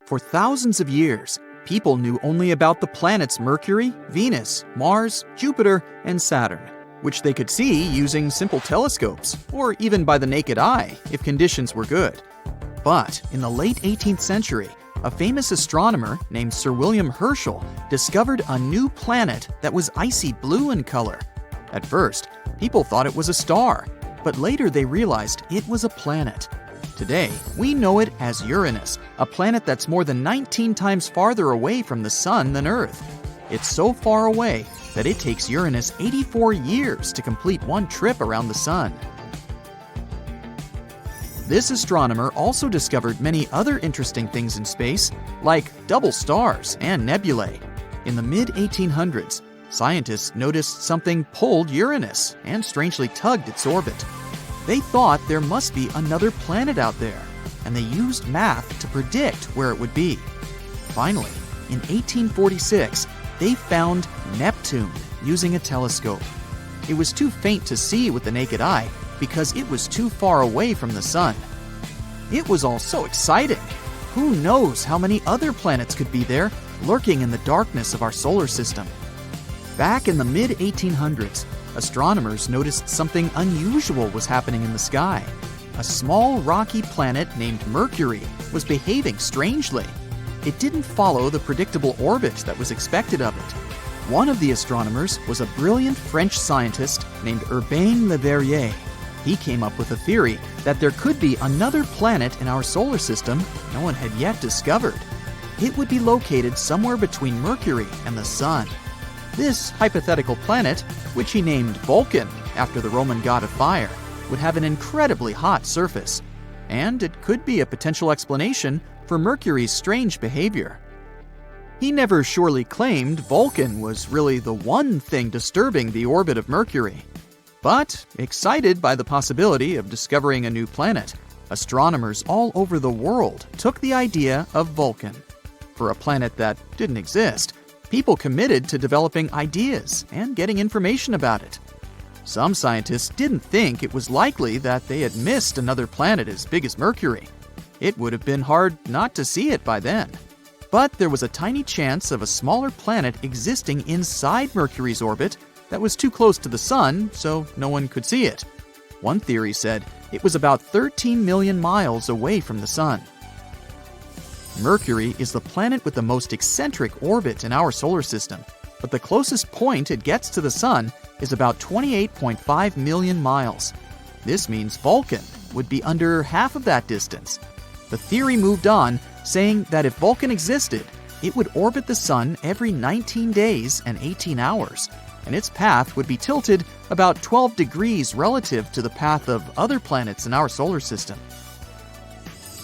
For thousands of years, people knew only about the planets Mercury, Venus, Mars, Jupiter, and Saturn, which they could see using simple telescopes, or even by the naked eye if conditions were good. But in the late 18th century, a famous astronomer named Sir William Herschel discovered a new planet that was icy blue in color. At first, people thought it was a star, but later they realized it was a planet. Today, we know it as Uranus, a planet that's more than 19 times farther away from the Sun than Earth. It's so far away that it takes Uranus 84 years to complete one trip around the Sun. This astronomer also discovered many other interesting things in space, like double stars and nebulae. In the mid-1800s, scientists noticed something pulled Uranus and strangely tugged its orbit. They thought there must be another planet out there, and they used math to predict where it would be. Finally, in 1846, they found Neptune using a telescope. It was too faint to see with the naked eye because it was too far away from the Sun. It was all so exciting. Who knows how many other planets could be there, lurking in the darkness of our solar system? Back in the mid-1800s, astronomers noticed something unusual was happening in the sky. A small rocky planet named Mercury was behaving strangely. It didn't follow the predictable orbit that was expected of it. One of the astronomers was a brilliant French scientist named Urbain Le Verrier. He came up with a theory that there could be another planet in our solar system no one had yet discovered. It would be located somewhere between Mercury and the Sun. This hypothetical planet, which he named Vulcan after the Roman god of fire, would have an incredibly hot surface, and it could be a potential explanation for Mercury's strange behavior. He never surely claimed Vulcan was really the one thing disturbing the orbit of Mercury. But, excited by the possibility of discovering a new planet, astronomers all over the world took the idea of Vulcan. For a planet that didn't exist, people committed to developing ideas and getting information about it. Some scientists didn't think it was likely that they had missed another planet as big as Mercury. It would have been hard not to see it by then. But there was a tiny chance of a smaller planet existing inside Mercury's orbit that was too close to the Sun, so no one could see it. One theory said it was about 13 million miles away from the Sun. Mercury is the planet with the most eccentric orbit in our solar system, but the closest point it gets to the Sun is about 28.5 million miles. This means Vulcan would be under half of that distance. The theory moved on, saying that if Vulcan existed, it would orbit the Sun every 19 days and 18 hours, and its path would be tilted about 12 degrees relative to the path of other planets in our solar system.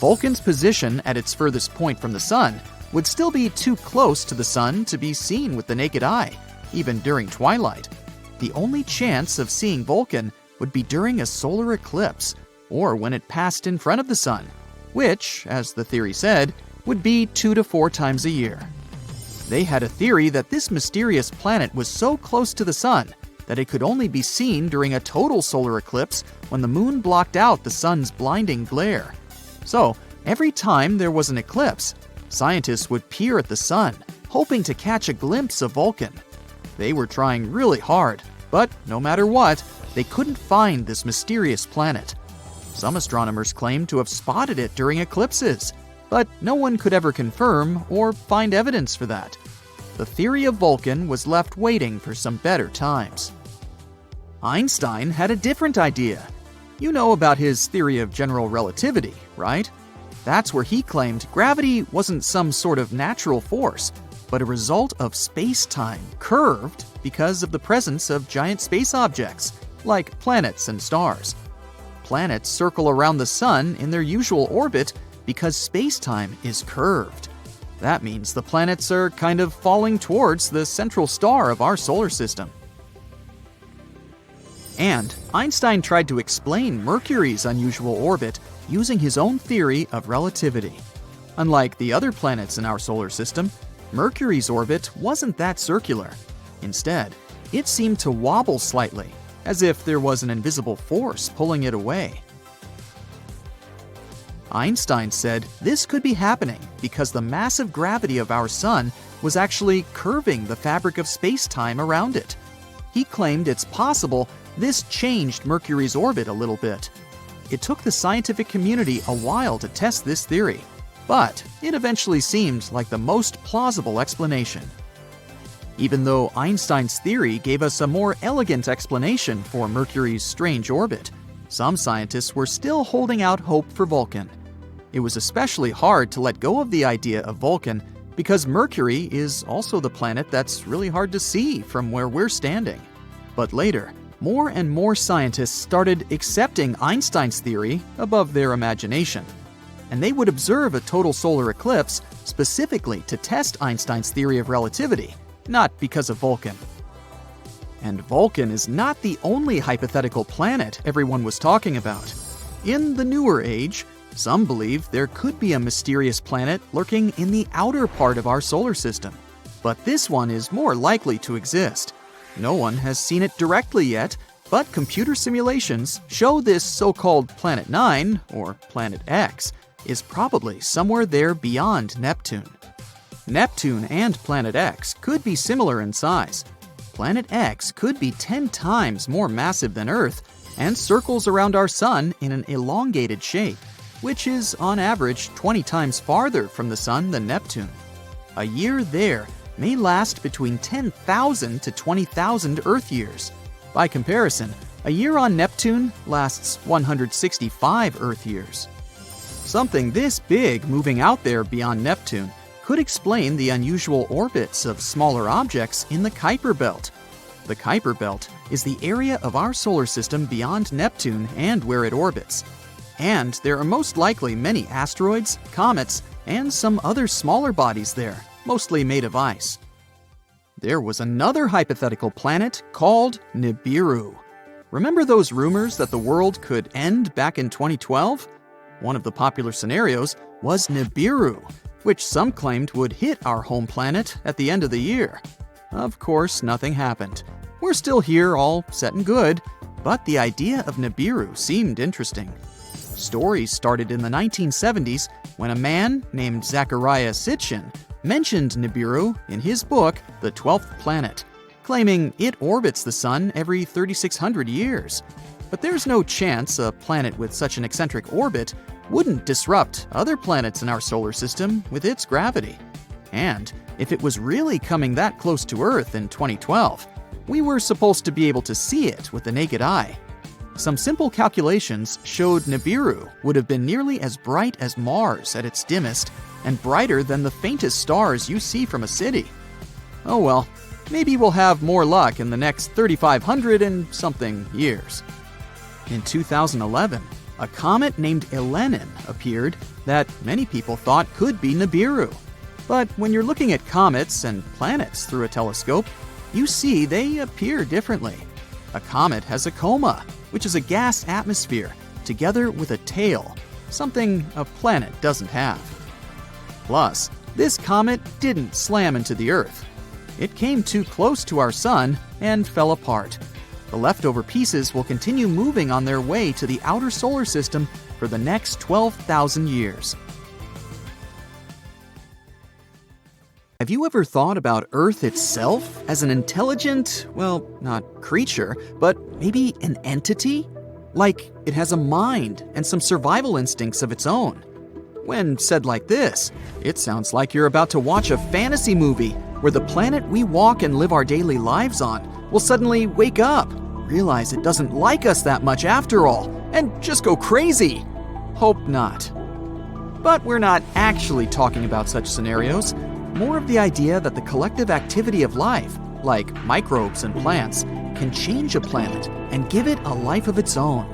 Vulcan's position at its furthest point from the Sun would still be too close to the Sun to be seen with the naked eye, even during twilight. The only chance of seeing Vulcan would be during a solar eclipse, or when it passed in front of the Sun, which, as the theory said, would be 2 to 4 times a year. They had a theory that this mysterious planet was so close to the Sun that it could only be seen during a total solar eclipse when the moon blocked out the Sun's blinding glare. So, every time there was an eclipse, scientists would peer at the Sun, hoping to catch a glimpse of Vulcan. They were trying really hard, but no matter what, they couldn't find this mysterious planet. Some astronomers claimed to have spotted it during eclipses, but no one could ever confirm or find evidence for that. The theory of Vulcan was left waiting for some better times. Einstein had a different idea. You know about his theory of general relativity, right? That's where he claimed gravity wasn't some sort of natural force, but a result of space-time curved because of the presence of giant space objects, like planets and stars. Planets circle around the sun in their usual orbit because space-time is curved. That means the planets are kind of falling towards the central star of our solar system. And Einstein tried to explain Mercury's unusual orbit using his own theory of relativity. Unlike the other planets in our solar system, Mercury's orbit wasn't that circular. Instead, it seemed to wobble slightly, as if there was an invisible force pulling it away. Einstein said this could be happening because the massive gravity of our sun was actually curving the fabric of space-time around it. He claimed it's possible this changed Mercury's orbit a little bit. It took the scientific community a while to test this theory, but it eventually seemed like the most plausible explanation. Even though Einstein's theory gave us a more elegant explanation for Mercury's strange orbit, some scientists were still holding out hope for Vulcan. It was especially hard to let go of the idea of Vulcan because Mercury is also the planet that's really hard to see from where we're standing. But later, more and more scientists started accepting Einstein's theory above their imagination. And they would observe a total solar eclipse specifically to test Einstein's theory of relativity, not because of Vulcan. And Vulcan is not the only hypothetical planet everyone was talking about. In the newer age, some believe there could be a mysterious planet lurking in the outer part of our solar system. But this one is more likely to exist. No one has seen it directly yet, but computer simulations show this so-called Planet 9, or Planet X, is probably somewhere there beyond Neptune. Neptune and Planet X could be similar in size. Planet X could be 10 times more massive than Earth and circles around our Sun in an elongated shape, which is on average 20 times farther from the Sun than Neptune. A year there may last between 10,000 to 20,000 Earth years. By comparison, a year on Neptune lasts 165 Earth years. Something this big moving out there beyond Neptune could explain the unusual orbits of smaller objects in the Kuiper Belt. The Kuiper Belt is the area of our solar system beyond Neptune and where it orbits. And there are most likely many asteroids, comets, and some other smaller bodies there, mostly made of ice. There was another hypothetical planet called Nibiru. Remember those rumors that the world could end back in 2012? One of the popular scenarios was Nibiru, which some claimed would hit our home planet at the end of the year. Of course, nothing happened. We're still here, all set and good, but the idea of Nibiru seemed interesting. Stories started in the 1970s when a man named Zecharia Sitchin mentioned Nibiru in his book, The 12th Planet, claiming it orbits the Sun every 3,600 years. But there's no chance a planet with such an eccentric orbit wouldn't disrupt other planets in our solar system with its gravity. And if it was really coming that close to Earth in 2012, we were supposed to be able to see it with the naked eye. Some simple calculations showed Nibiru would have been nearly as bright as Mars at its dimmest and brighter than the faintest stars you see from a city. Oh well, maybe we'll have more luck in the next 3,500 and something years. In 2011, a comet named Elenin appeared that many people thought could be Nibiru. But when you're looking at comets and planets through a telescope, you see they appear differently. A comet has a coma, which is a gas atmosphere, together with a tail, something a planet doesn't have. Plus, this comet didn't slam into the Earth. It came too close to our Sun and fell apart. The leftover pieces will continue moving on their way to the outer solar system for the next 12,000 years. Have you ever thought about Earth itself as an intelligent, well, not creature, but maybe an entity? Like it has a mind and some survival instincts of its own. When said like this, it sounds like you're about to watch a fantasy movie where the planet we walk and live our daily lives on will suddenly wake up, realize it doesn't like us that much after all, and just go crazy? Hope not. But we're not actually talking about such scenarios, more of the idea that the collective activity of life, like microbes and plants, can change a planet and give it a life of its own.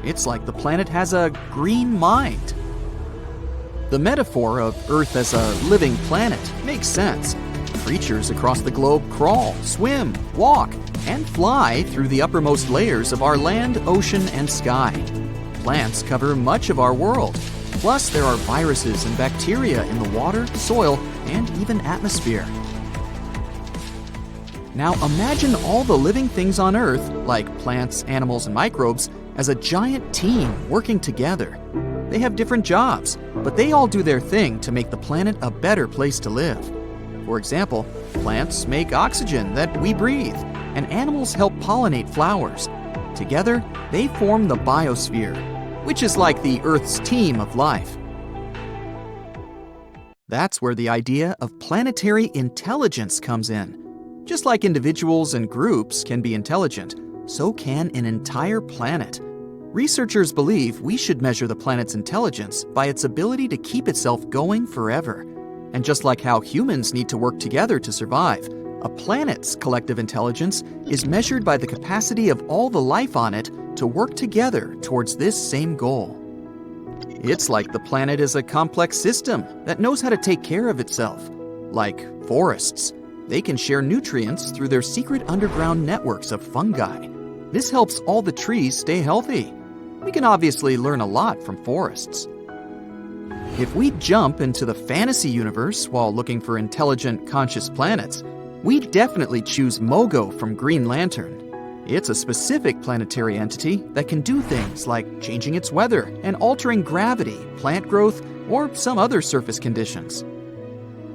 It's like the planet has a green mind. The metaphor of Earth as a living planet makes sense. Creatures across the globe crawl, swim, walk, and fly through the uppermost layers of our land, ocean, and sky. Plants cover much of our world. Plus, there are viruses and bacteria in the water, soil, and even atmosphere. Now imagine all the living things on Earth, like plants, animals, and microbes, as a giant team working together. They have different jobs, but they all do their thing to make the planet a better place to live. For example, plants make oxygen that we breathe, and animals help pollinate flowers. Together, they form the biosphere, which is like the Earth's team of life. That's where the idea of planetary intelligence comes in. Just like individuals and groups can be intelligent, so can an entire planet. Researchers believe we should measure the planet's intelligence by its ability to keep itself going forever. And just like how humans need to work together to survive, a planet's collective intelligence is measured by the capacity of all the life on it to work together towards this same goal. It's like the planet is a complex system that knows how to take care of itself. Like forests, they can share nutrients through their secret underground networks of fungi. This helps all the trees stay healthy. We can obviously learn a lot from forests. If we jump into the fantasy universe while looking for intelligent, conscious planets, we definitely choose Mogo from Green Lantern. It's a specific planetary entity that can do things like changing its weather and altering gravity, plant growth, or some other surface conditions.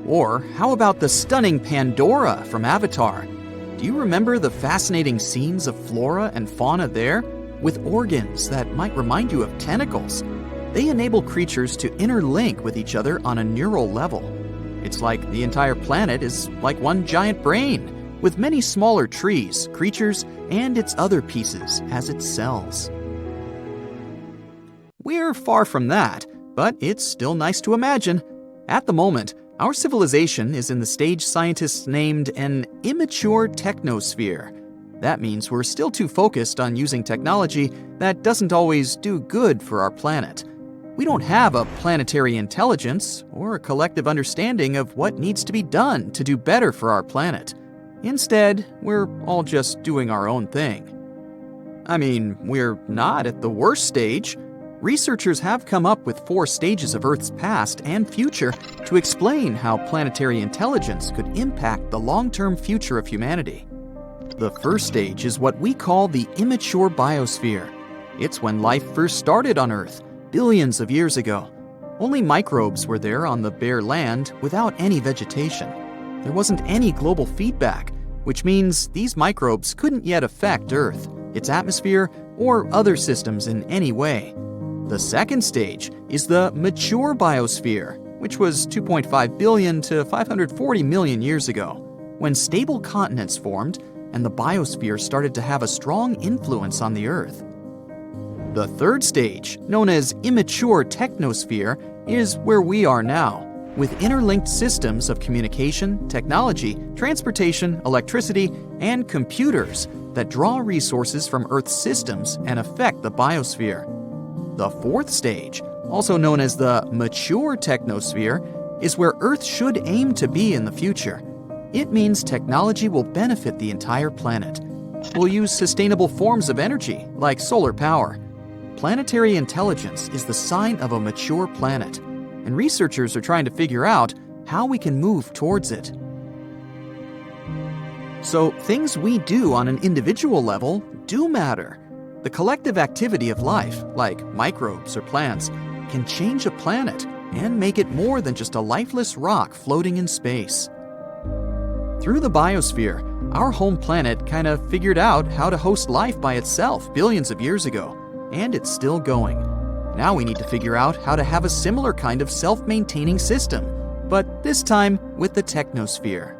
Or how about the stunning Pandora from Avatar? Do you remember the fascinating scenes of flora and fauna there, with organs that might remind you of tentacles? They enable creatures to interlink with each other on a neural level. It's like the entire planet is like one giant brain, with many smaller trees, creatures, and its other pieces as its cells. We're far from that, but it's still nice to imagine. At the moment, our civilization is in the stage scientists named an immature technosphere. That means we're still too focused on using technology that doesn't always do good for our planet. We don't have a planetary intelligence or a collective understanding of what needs to be done to do better for our planet. Instead, we're all just doing our own thing. I mean, we're not at the worst stage. Researchers have come up with 4 stages of Earth's past and future to explain how planetary intelligence could impact the long-term future of humanity. The first stage is what we call the immature biosphere. It's when life first started on Earth, billions of years ago. Only microbes were there on the bare land without any vegetation. There wasn't any global feedback, which means these microbes couldn't yet affect Earth, its atmosphere, or other systems in any way. The second stage is the mature biosphere, which was 2.5 billion to 540 million years ago, when stable continents formed and the biosphere started to have a strong influence on the Earth. The third stage, known as immature technosphere, is where we are now, with interlinked systems of communication, technology, transportation, electricity, and computers that draw resources from Earth's systems and affect the biosphere. The fourth stage, also known as the mature technosphere, is where Earth should aim to be in the future. It means technology will benefit the entire planet. We'll use sustainable forms of energy, like solar power. Planetary intelligence is the sign of a mature planet, and researchers are trying to figure out how we can move towards it. So, things we do on an individual level do matter. The collective activity of life, like microbes or plants, can change a planet and make it more than just a lifeless rock floating in space. Through the biosphere, our home planet kind of figured out how to host life by itself billions of years ago, and it's still going. Now we need to figure out how to have a similar kind of self-maintaining system, but this time with the technosphere.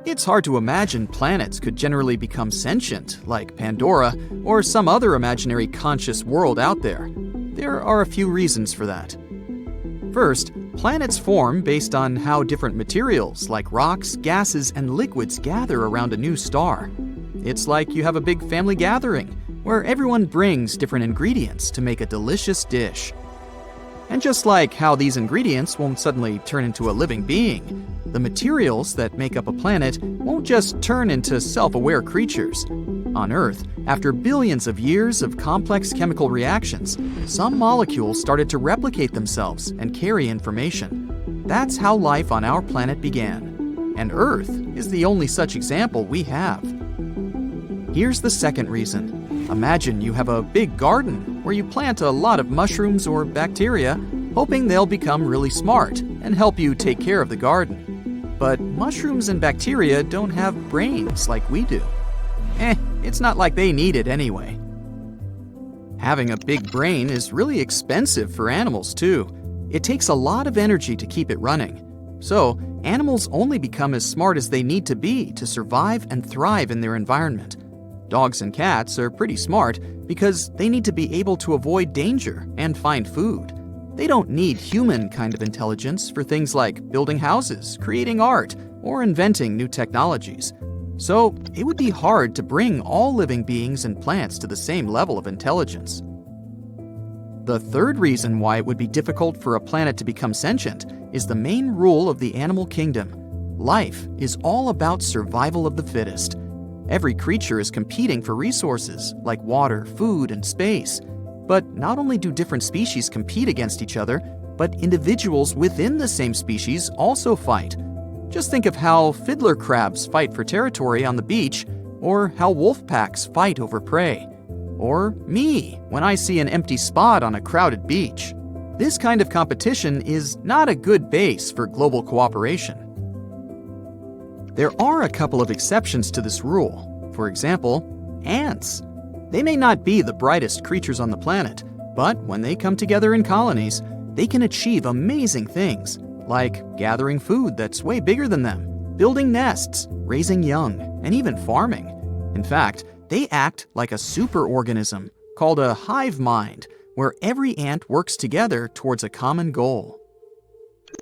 It's hard to imagine planets could generally become sentient, like Pandora or some other imaginary conscious world out there. There are a few reasons for that. First, planets form based on how different materials like rocks, gases, and liquids gather around a new star. It's like you have a big family gathering where everyone brings different ingredients to make a delicious dish. And just like how these ingredients won't suddenly turn into a living being, the materials that make up a planet won't just turn into self-aware creatures. On Earth, after billions of years of complex chemical reactions, some molecules started to replicate themselves and carry information. That's how life on our planet began. And Earth is the only such example we have. Here's the second reason. Imagine you have a big garden where you plant a lot of mushrooms or bacteria, hoping they'll become really smart and help you take care of the garden. But mushrooms and bacteria don't have brains like we do. It's not like they need it anyway. Having a big brain is really expensive for animals too. It takes a lot of energy to keep it running. So, animals only become as smart as they need to be to survive and thrive in their environment. Dogs and cats are pretty smart because they need to be able to avoid danger and find food. They don't need human kind of intelligence for things like building houses, creating art, or inventing new technologies. So, it would be hard to bring all living beings and plants to the same level of intelligence. The third reason why it would be difficult for a planet to become sentient is the main rule of the animal kingdom. Life is all about survival of the fittest. Every creature is competing for resources like water, food, and space. But not only do different species compete against each other, but individuals within the same species also fight. Just think of how fiddler crabs fight for territory on the beach, or how wolf packs fight over prey. Or me, when I see an empty spot on a crowded beach. This kind of competition is not a good base for global cooperation. There are a couple of exceptions to this rule. For example, ants. They may not be the brightest creatures on the planet, but when they come together in colonies, they can achieve amazing things, like gathering food that's way bigger than them, building nests, raising young, and even farming. In fact, they act like a superorganism called a hive mind, where every ant works together towards a common goal.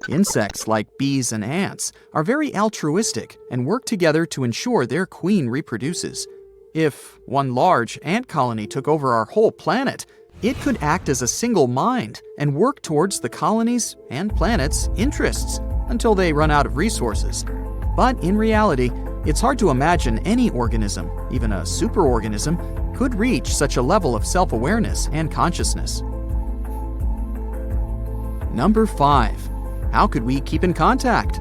Insects like bees and ants are very altruistic and work together to ensure their queen reproduces. If one large ant colony took over our whole planet, it could act as a single mind and work towards the colony's and planet's interests until they run out of resources. But in reality, it's hard to imagine any organism, even a superorganism, could reach such a level of self-awareness and consciousness. Number 5. How could we keep in contact?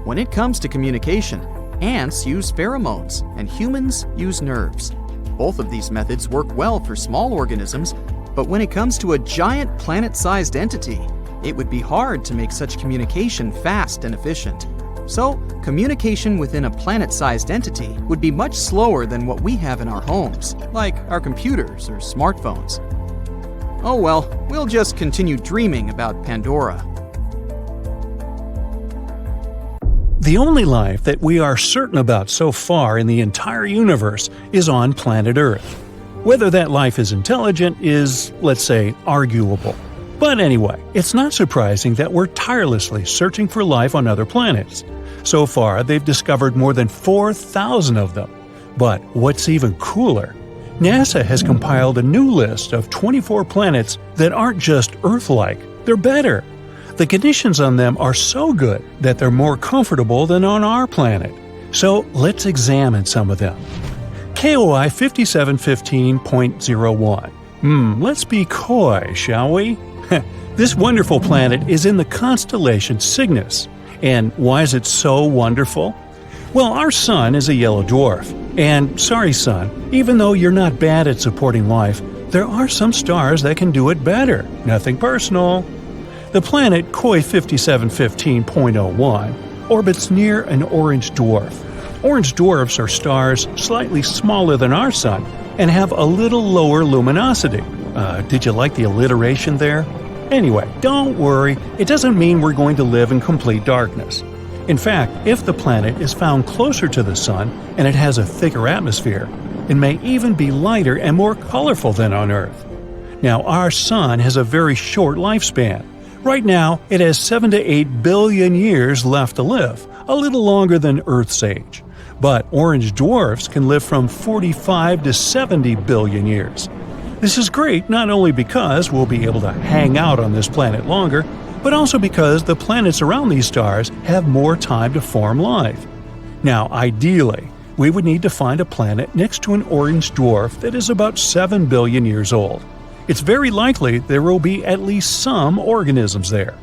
When it comes to communication, ants use pheromones and humans use nerves. Both of these methods work well for small organisms, but when it comes to a giant planet-sized entity, it would be hard to make such communication fast and efficient. So, communication within a planet-sized entity would be much slower than what we have in our homes, like our computers or smartphones. Oh well, we'll just continue dreaming about Pandora. The only life that we are certain about so far in the entire universe is on planet Earth. Whether that life is intelligent is, let's say, arguable. But anyway, it's not surprising that we're tirelessly searching for life on other planets. So far, they've discovered more than 4,000 of them. But what's even cooler? NASA has compiled a new list of 24 planets that aren't just Earth-like, they're better. The conditions on them are so good that they're more comfortable than on our planet. So let's examine some of them. KOI 5715.01. Let's be coy, shall we? This wonderful planet is in the constellation Cygnus. And why is it so wonderful? Well, our sun is a yellow dwarf. And sorry, sun, even though you're not bad at supporting life, there are some stars that can do it better. Nothing personal. The planet KOI 5715.01 orbits near an orange dwarf. Orange dwarfs are stars slightly smaller than our sun and have a little lower luminosity. Did you like the alliteration there? Anyway, don't worry, it doesn't mean we're going to live in complete darkness. In fact, if the planet is found closer to the Sun and it has a thicker atmosphere, it may even be lighter and more colorful than on Earth. Now, our Sun has a very short lifespan. Right now, it has 7 to 8 billion years left to live, a little longer than Earth's age. But orange dwarfs can live from 45 to 70 billion years. This is great not only because we'll be able to hang out on this planet longer, but also because the planets around these stars have more time to form life. Now, ideally, we would need to find a planet next to an orange dwarf that is about 7 billion years old. It's very likely there will be at least some organisms there.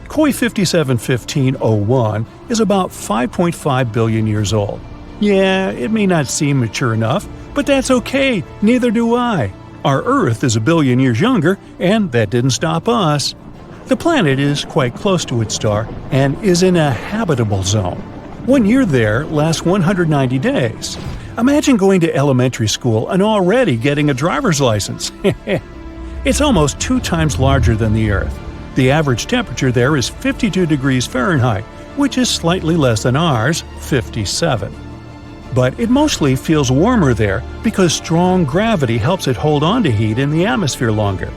Koi 571501 is about 5.5 billion years old. Yeah, it may not seem mature enough, but that's okay, neither do I. Our Earth is a billion years younger, and that didn't stop us. The planet is quite close to its star and is in a habitable zone. 1 year there lasts 190 days. Imagine going to elementary school and already getting a driver's license. It's almost 2 times larger than the Earth. The average temperature there is 52 degrees Fahrenheit, which is slightly less than ours, 57. But it mostly feels warmer there because strong gravity helps it hold on to heat in the atmosphere longer.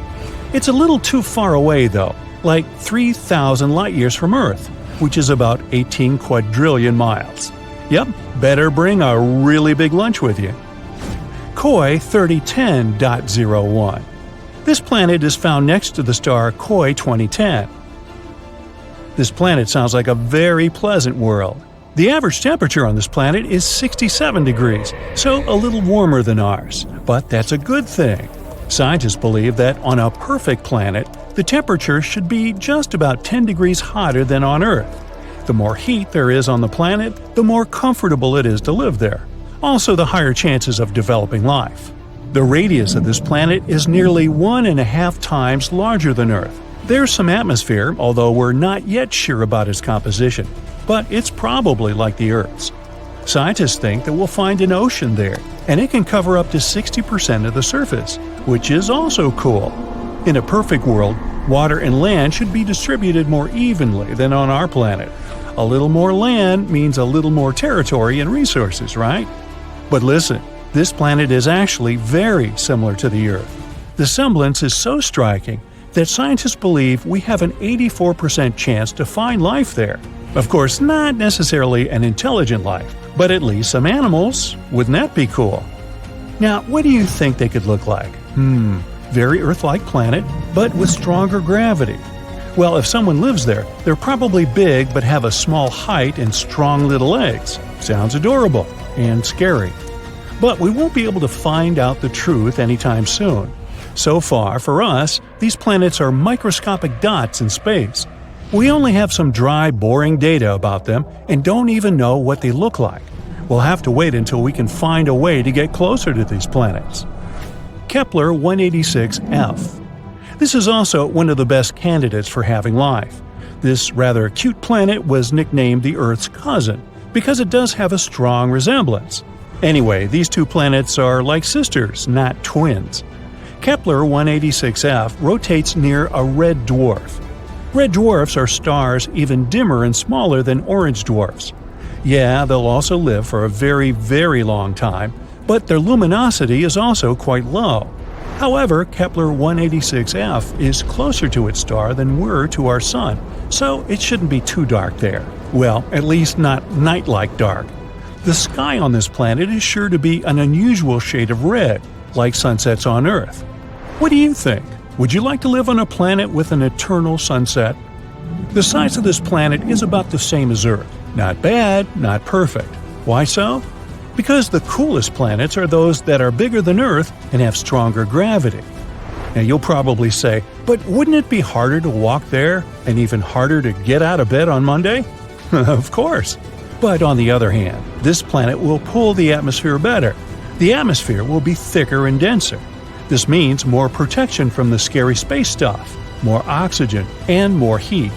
It's a little too far away though, like 3,000 light-years from Earth, which is about 18 quadrillion miles. Yep, better bring a really big lunch with you. Koi 3010.01. This planet is found next to the star Koi 2010. This planet sounds like a very pleasant world. The average temperature on this planet is 67 degrees, so a little warmer than ours. But that's a good thing. Scientists believe that on a perfect planet, the temperature should be just about 10 degrees hotter than on Earth. The more heat there is on the planet, the more comfortable it is to live there. Also, the higher chances of developing life. The radius of this planet is nearly 1.5 times larger than Earth. There's some atmosphere, although we're not yet sure about its composition, but it's probably like the Earth's. Scientists think that we'll find an ocean there, and it can cover up to 60% of the surface, which is also cool. In a perfect world, water and land should be distributed more evenly than on our planet. A little more land means a little more territory and resources, right? But listen, this planet is actually very similar to the Earth. The semblance is so striking that scientists believe we have an 84% chance to find life there. Of course, not necessarily an intelligent life, but at least some animals. Wouldn't that be cool? Now, what do you think they could look like? Very Earth-like planet, but with stronger gravity. Well, if someone lives there, they're probably big but have a small height and strong little legs. Sounds adorable and scary. But we won't be able to find out the truth anytime soon. So far, for us, these planets are microscopic dots in space. We only have some dry, boring data about them and don't even know what they look like. We'll have to wait until we can find a way to get closer to these planets. Kepler 186f. This is also one of the best candidates for having life. This rather cute planet was nicknamed the Earth's cousin because it does have a strong resemblance. Anyway, these two planets are like sisters, not twins. Kepler 186f rotates near a red dwarf. Red dwarfs are stars even dimmer and smaller than orange dwarfs. Yeah, they'll also live for a very, very long time, but their luminosity is also quite low. However, Kepler 186f is closer to its star than we're to our Sun, so it shouldn't be too dark there. Well, at least not night-like dark. The sky on this planet is sure to be an unusual shade of red, like sunsets on Earth. What do you think? Would you like to live on a planet with an eternal sunset? The size of this planet is about the same as Earth. Not bad, not perfect. Why so? Because the coolest planets are those that are bigger than Earth and have stronger gravity. Now you'll probably say, but wouldn't it be harder to walk there and even harder to get out of bed on Monday? Of course. But on the other hand, this planet will pull the atmosphere better. The atmosphere will be thicker and denser. This means more protection from the scary space stuff, more oxygen, and more heat.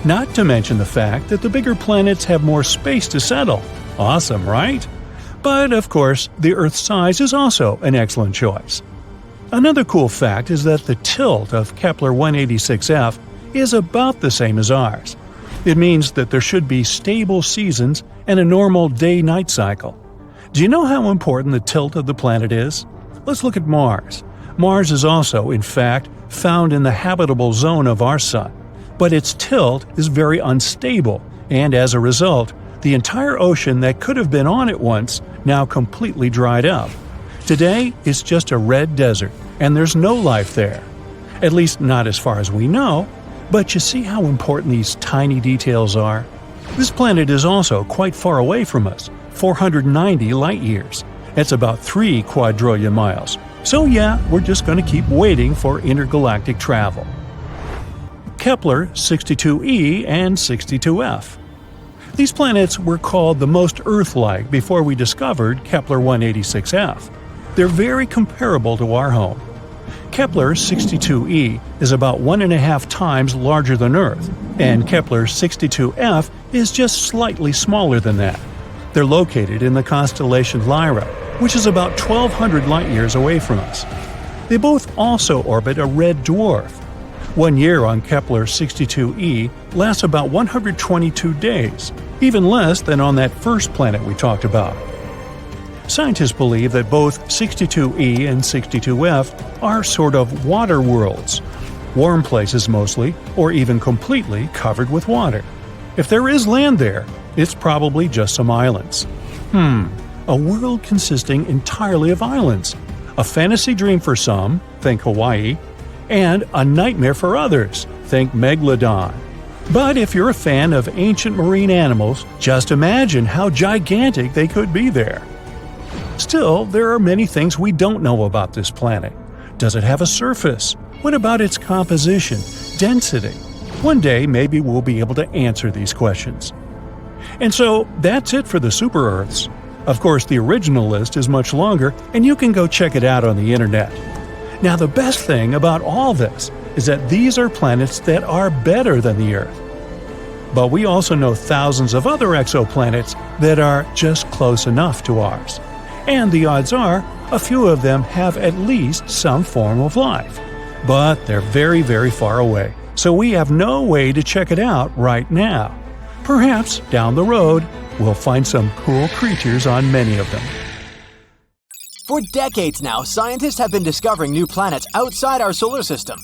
Not to mention the fact that the bigger planets have more space to settle. Awesome, right? But of course, the Earth's size is also an excellent choice. Another cool fact is that the tilt of Kepler 186f is about the same as ours. It means that there should be stable seasons and a normal day-night cycle. Do you know how important the tilt of the planet is? Let's look at Mars. Mars is also, in fact, found in the habitable zone of our Sun, but its tilt is very unstable, and as a result, the entire ocean that could have been on it once now completely dried up. Today, it's just a red desert, and there's no life there. At least not as far as we know, but you see how important these tiny details are? This planet is also quite far away from us, 490 light-years. That's about 3 quadrillion miles. So yeah, we're just going to keep waiting for intergalactic travel. Kepler 62e and 62f. These planets were called the most Earth-like before we discovered Kepler 186f. They're very comparable to our home. Kepler 62e is about 1.5 times larger than Earth, and Kepler 62f is just slightly smaller than that. They're located in the constellation Lyra, which is about 1,200 light-years away from us. They both also orbit a red dwarf. 1 year on Kepler 62e lasts about 122 days, even less than on that first planet we talked about. Scientists believe that both 62e and 62f are sort of water worlds, warm places mostly, or even completely covered with water. If there is land there, it's probably just some islands. A world consisting entirely of islands. A fantasy dream for some, think Hawaii, and a nightmare for others, think Megalodon. But if you're a fan of ancient marine animals, just imagine how gigantic they could be there. Still, there are many things we don't know about this planet. Does it have a surface? What about its composition, density? One day, maybe we'll be able to answer these questions. And so, that's it for the super-Earths. Of course, the original list is much longer, and you can go check it out on the internet. Now, the best thing about all this is that these are planets that are better than the Earth. But we also know thousands of other exoplanets that are just close enough to ours. And the odds are, a few of them have at least some form of life. But they're very, very far away, so we have no way to check it out right now. Perhaps, down the road, we'll find some cool creatures on many of them. For decades now, scientists have been discovering new planets outside our solar system.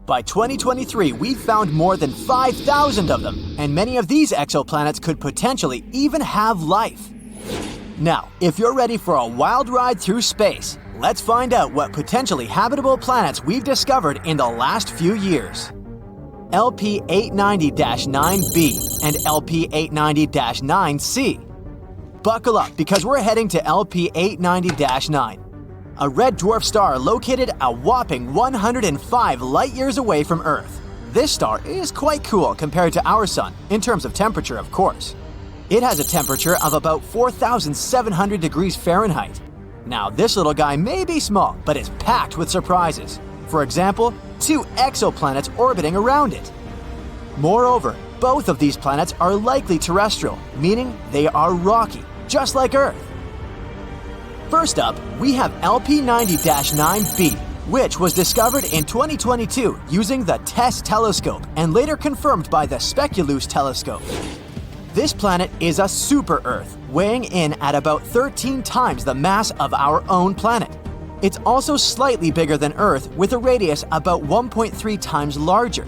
By 2023, we've found more than 5,000 of them, and many of these exoplanets could potentially even have life. Now, if you're ready for a wild ride through space, let's find out what potentially habitable planets we've discovered in the last few years. LP890-9b and LP890-9c. Buckle up because we're heading to LP890-9, a red dwarf star located a whopping 105 light-years away from Earth. This star is quite cool compared to our Sun, in terms of temperature, of course. It has a temperature of about 4,700 degrees Fahrenheit. Now, this little guy may be small, but it's packed with surprises. For example, 2 exoplanets orbiting around it. Moreover, both of these planets are likely terrestrial, meaning they are rocky, just like Earth. First up, we have LP90-9b, which was discovered in 2022 using the TESS telescope and later confirmed by the Speculoos telescope. This planet is a super-Earth, weighing in at about 13 times the mass of our own planet. It's also slightly bigger than Earth, with a radius about 1.3 times larger.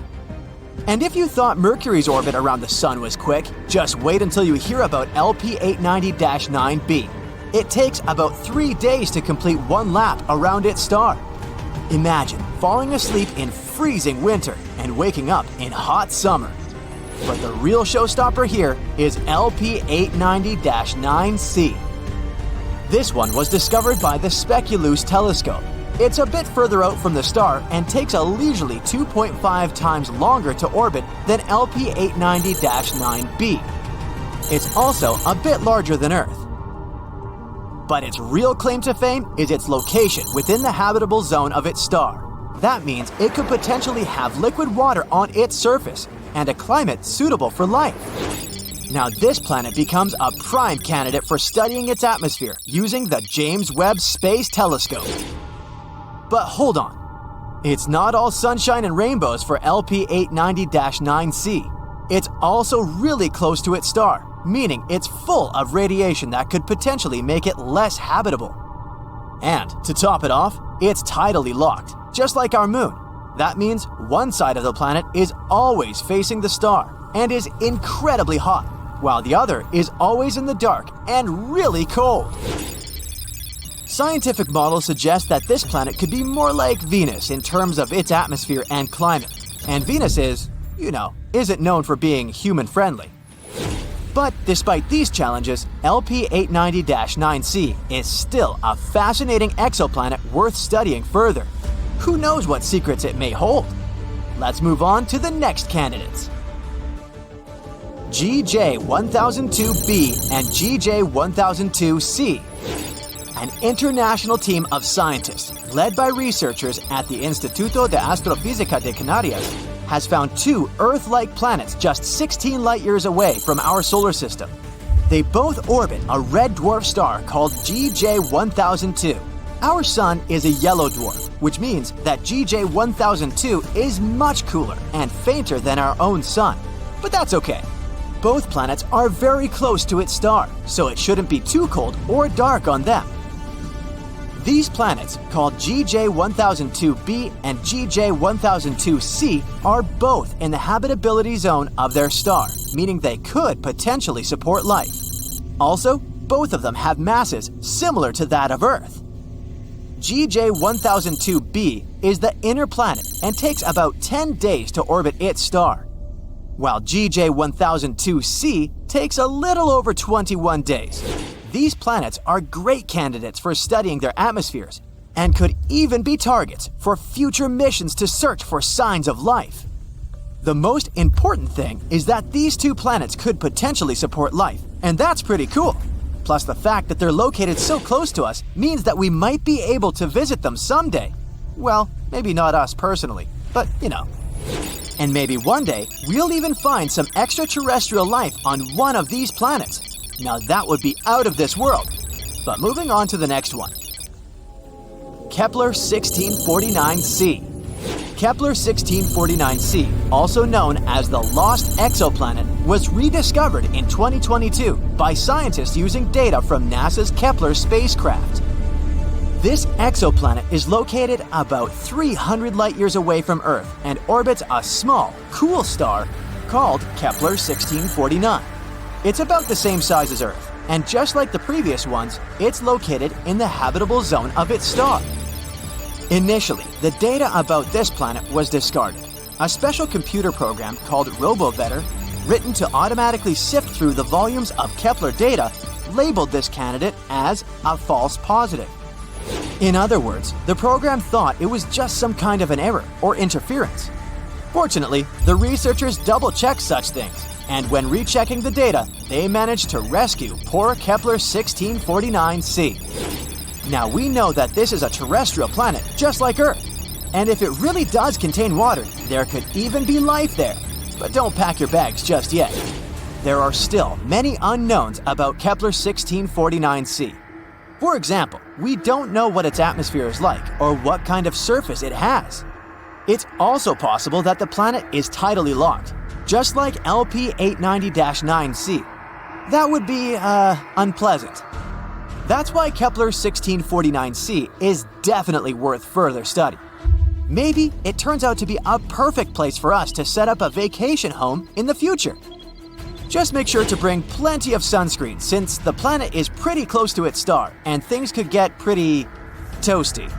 And if you thought Mercury's orbit around the Sun was quick, just wait until you hear about LP890-9b. It takes about 3 days to complete 1 lap around its star. Imagine falling asleep in freezing winter and waking up in hot summer. But the real showstopper here is LP890-9c. This one was discovered by the Speculoos telescope. It's a bit further out from the star and takes a leisurely 2.5 times longer to orbit than LP890-9b. It's also a bit larger than Earth. But its real claim to fame is its location within the habitable zone of its star. That means it could potentially have liquid water on its surface and a climate suitable for life. Now this planet becomes a prime candidate for studying its atmosphere using the James Webb Space Telescope. But hold on. It's not all sunshine and rainbows for LP890-9c. It's also really close to its star, meaning it's full of radiation that could potentially make it less habitable. And to top it off, it's tidally locked, just like our moon. That means one side of the planet is always facing the star and is incredibly hot, while the other is always in the dark and really cold. Scientific models suggest that this planet could be more like Venus in terms of its atmosphere and climate. And Venus isn't known for being human-friendly. But despite these challenges, LP890-9c is still a fascinating exoplanet worth studying further. Who knows what secrets it may hold? Let's move on to the next candidates. GJ1002b and GJ1002c. An international team of scientists, led by researchers at the Instituto de Astrofísica de Canarias, has found two Earth-like planets just 16 light-years away from our solar system. They both orbit a red dwarf star called GJ1002. Our Sun is a yellow dwarf, which means that GJ1002 is much cooler and fainter than our own Sun. But that's okay. Both planets are very close to its star, so it shouldn't be too cold or dark on them. These planets, called GJ1002b and GJ1002c, are both in the habitability zone of their star, meaning they could potentially support life. Also, both of them have masses similar to that of Earth. GJ1002b is the inner planet and takes about 10 days to orbit its star, while GJ1002c takes a little over 21 days. These planets are great candidates for studying their atmospheres and could even be targets for future missions to search for signs of life. The most important thing is that these two planets could potentially support life, and that's pretty cool. Plus, the fact that they're located so close to us means that we might be able to visit them someday. Well, maybe not us personally, but And maybe one day, we'll even find some extraterrestrial life on one of these planets. Now that would be out of this world. But moving on to the next one. Kepler 1649c. Kepler 1649c, also known as the Lost Exoplanet, was rediscovered in 2022 by scientists using data from NASA's Kepler spacecraft. This exoplanet is located about 300 light-years away from Earth and orbits a small, cool star called Kepler 1649. It's about the same size as Earth, and just like the previous ones, it's located in the habitable zone of its star. Initially, the data about this planet was discarded. A special computer program called RoboVetter, written to automatically sift through the volumes of Kepler data, labeled this candidate as a false positive. In other words, the program thought it was just some kind of an error or interference. Fortunately, the researchers double-checked such things, and when rechecking the data, they managed to rescue poor Kepler 1649c. Now we know that this is a terrestrial planet just like Earth, and if it really does contain water, there could even be life there. But don't pack your bags just yet. There are still many unknowns about Kepler 1649c. For example, we don't know what its atmosphere is like or what kind of surface it has. It's also possible that the planet is tidally locked, just like LP890-9c. That would be, unpleasant. That's why Kepler 1649c is definitely worth further study. Maybe it turns out to be a perfect place for us to set up a vacation home in the future. Just make sure to bring plenty of sunscreen since the planet is pretty close to its star and things could get pretty toasty.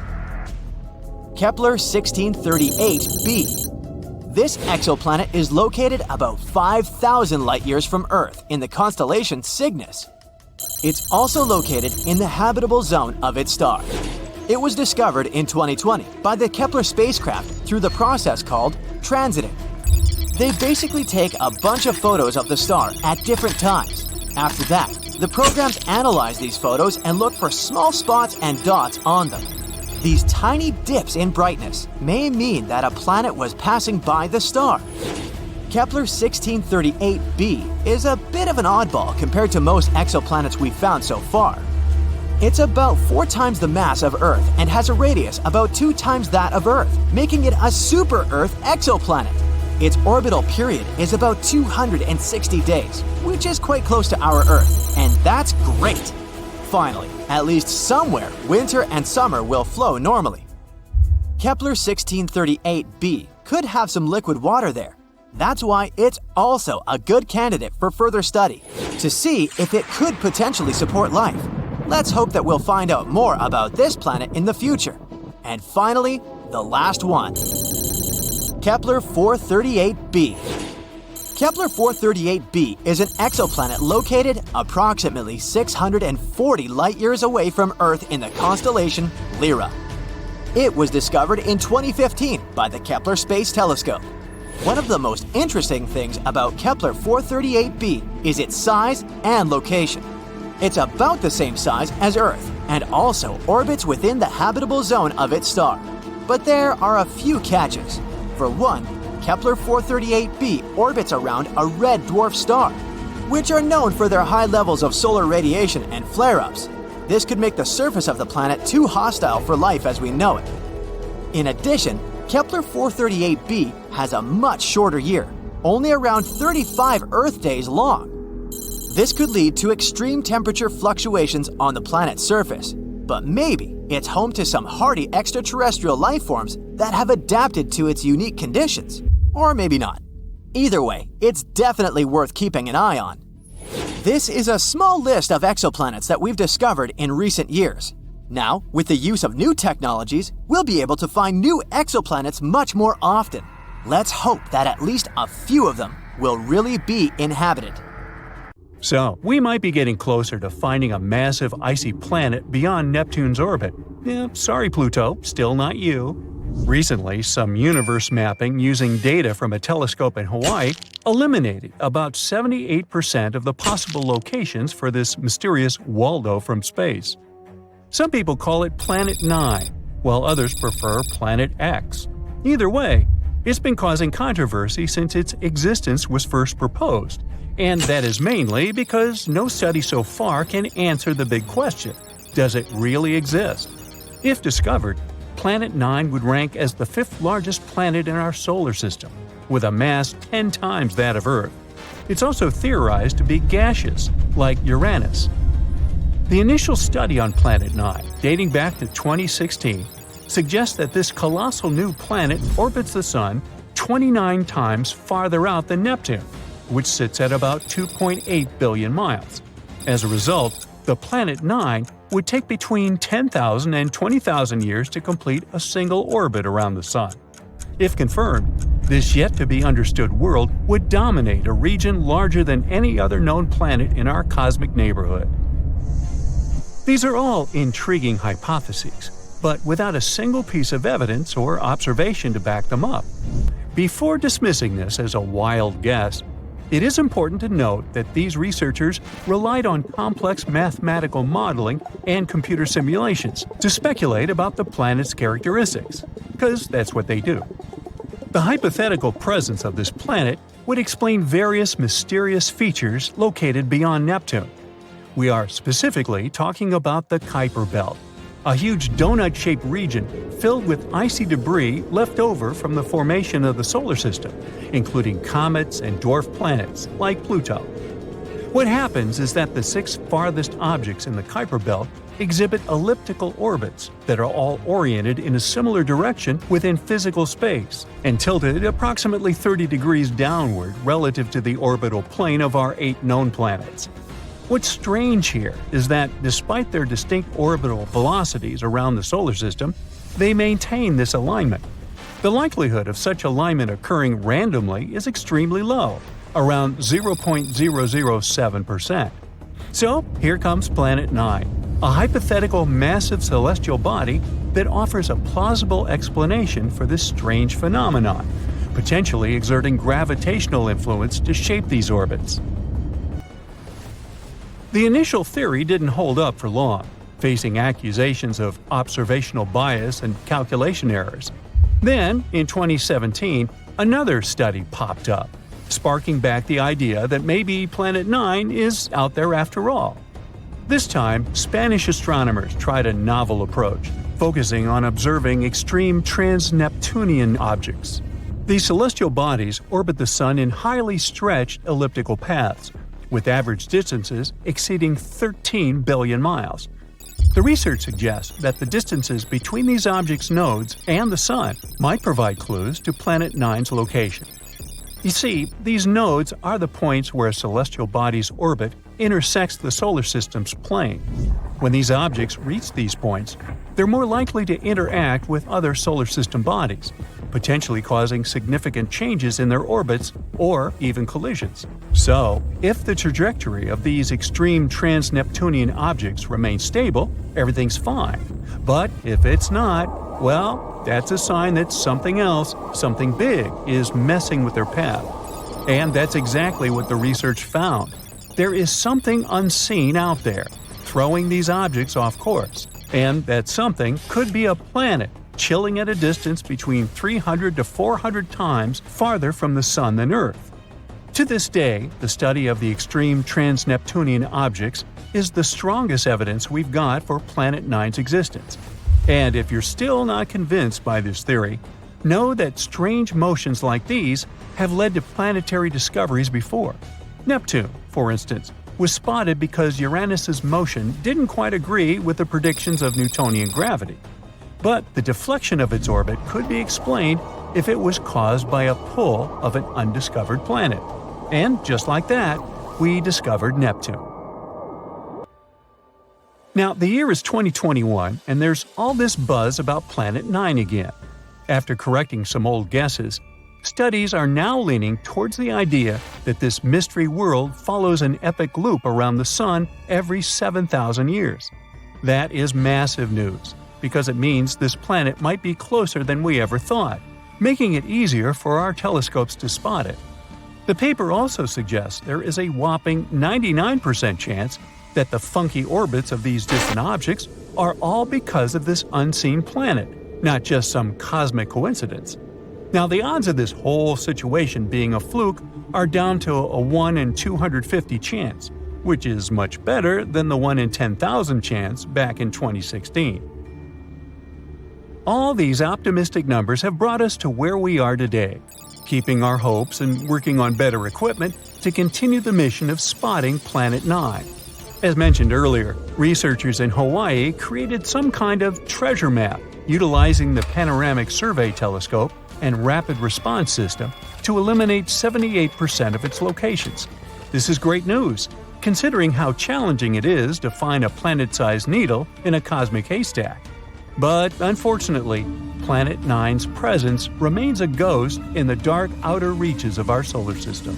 Kepler 1638b. This exoplanet is located about 5,000 light-years from Earth in the constellation Cygnus. It's also located in the habitable zone of its star. It was discovered in 2020 by the Kepler spacecraft through the process called transiting. They basically take a bunch of photos of the star at different times. After that, the programs analyze these photos and look for small spots and dots on them. These tiny dips in brightness may mean that a planet was passing by the star. Kepler 1638b is a bit of an oddball compared to most exoplanets we've found so far. It's about 4 times the mass of Earth and has a radius about 2 times that of Earth, making it a super-Earth exoplanet. Its orbital period is about 260 days, which is quite close to our Earth, and that's great! Finally, at least somewhere, winter and summer will flow normally. Kepler 1638b could have some liquid water there. That's why it's also a good candidate for further study, to see if it could potentially support life. Let's hope that we'll find out more about this planet in the future. And finally, the last one. Kepler 438b. Kepler 438b is an exoplanet located approximately 640 light-years away from Earth in the constellation Lyra. It was discovered in 2015 by the Kepler Space Telescope. One of the most interesting things about Kepler 438b is its size and location. It's about the same size as Earth and also orbits within the habitable zone of its star. But there are a few catches. For one, Kepler 438b orbits around a red dwarf star, which are known for their high levels of solar radiation and flare-ups. This could make the surface of the planet too hostile for life as we know it. In addition, Kepler 438b has a much shorter year, only around 35 Earth days long. This could lead to extreme temperature fluctuations on the planet's surface, but maybe it's home to some hardy extraterrestrial life forms that have adapted to its unique conditions. Or maybe not. Either way, it's definitely worth keeping an eye on. This is a small list of exoplanets that we've discovered in recent years. Now, with the use of new technologies, we'll be able to find new exoplanets much more often. Let's hope that at least a few of them will really be inhabited. So, we might be getting closer to finding a massive icy planet beyond Neptune's orbit. Sorry Pluto, still not you. Recently, some universe mapping using data from a telescope in Hawaii eliminated about 78% of the possible locations for this mysterious Waldo from space. Some people call it Planet 9, while others prefer Planet X. Either way, it's been causing controversy since its existence was first proposed, and that is mainly because no study so far can answer the big question: does it really exist? If discovered, Planet 9 would rank as the 5th largest planet in our solar system, with a mass 10 times that of Earth. It's also theorized to be gaseous, like Uranus. The initial study on Planet 9, dating back to 2016, suggests that this colossal new planet orbits the Sun 29 times farther out than Neptune, which sits at about 2.8 billion miles. As a result, the Planet 9 would take between 10,000 and 20,000 years to complete a single orbit around the Sun. If confirmed, this yet-to-be-understood world would dominate a region larger than any other known planet in our cosmic neighborhood. These are all intriguing hypotheses, but without a single piece of evidence or observation to back them up. Before dismissing this as a wild guess, it is important to note that these researchers relied on complex mathematical modeling and computer simulations to speculate about the planet's characteristics, because that's what they do. The hypothetical presence of this planet would explain various mysterious features located beyond Neptune. We are specifically talking about the Kuiper Belt, a huge donut-shaped region filled with icy debris left over from the formation of the solar system, including comets and dwarf planets like Pluto. What happens is that the 6 farthest objects in the Kuiper Belt exhibit elliptical orbits that are all oriented in a similar direction within physical space and tilted approximately 30 degrees downward relative to the orbital plane of our 8 known planets. What's strange here is that, despite their distinct orbital velocities around the solar system, they maintain this alignment. The likelihood of such alignment occurring randomly is extremely low, around 0.007%. So, here comes Planet 9, a hypothetical massive celestial body that offers a plausible explanation for this strange phenomenon, potentially exerting gravitational influence to shape these orbits. The initial theory didn't hold up for long, facing accusations of observational bias and calculation errors. Then, in 2017, another study popped up, sparking back the idea that maybe Planet 9 is out there after all. This time, Spanish astronomers tried a novel approach, focusing on observing extreme trans-Neptunian objects. These celestial bodies orbit the Sun in highly stretched elliptical paths, with average distances exceeding 13 billion miles. The research suggests that the distances between these objects' nodes and the Sun might provide clues to Planet 9's location. You see, these nodes are the points where a celestial body's orbit intersects the solar system's plane. When these objects reach these points, they're more likely to interact with other solar system bodies, potentially causing significant changes in their orbits or even collisions. So, if the trajectory of these extreme trans-Neptunian objects remains stable, everything's fine. But if it's not, well, that's a sign that something else, something big, is messing with their path. And that's exactly what the research found. There is something unseen out there, throwing these objects off course. And that something could be a planet chilling at a distance between 300 to 400 times farther from the Sun than Earth. To this day, the study of the extreme trans-Neptunian objects is the strongest evidence we've got for Planet 9's existence. And if you're still not convinced by this theory, know that strange motions like these have led to planetary discoveries before. Neptune, for instance, was spotted because Uranus's motion didn't quite agree with the predictions of Newtonian gravity. But the deflection of its orbit could be explained if it was caused by a pull of an undiscovered planet. And just like that, we discovered Neptune. Now, the year is 2021, and there's all this buzz about Planet 9 again. After correcting some old guesses, studies are now leaning towards the idea that this mystery world follows an epic loop around the Sun every 7,000 years. That is massive news, because it means this planet might be closer than we ever thought, making it easier for our telescopes to spot it. The paper also suggests there is a whopping 99% chance that the funky orbits of these distant objects are all because of this unseen planet, not just some cosmic coincidence. Now, the odds of this whole situation being a fluke are down to a 1 in 250 chance, which is much better than the 1 in 10,000 chance back in 2016. All these optimistic numbers have brought us to where we are today, keeping our hopes and working on better equipment to continue the mission of spotting Planet 9. As mentioned earlier, researchers in Hawaii created some kind of treasure map utilizing the Panoramic Survey Telescope and Rapid Response System to eliminate 78% of its locations. This is great news, considering how challenging it is to find a planet-sized needle in a cosmic haystack. But unfortunately, Planet 9's presence remains a ghost in the dark outer reaches of our solar system.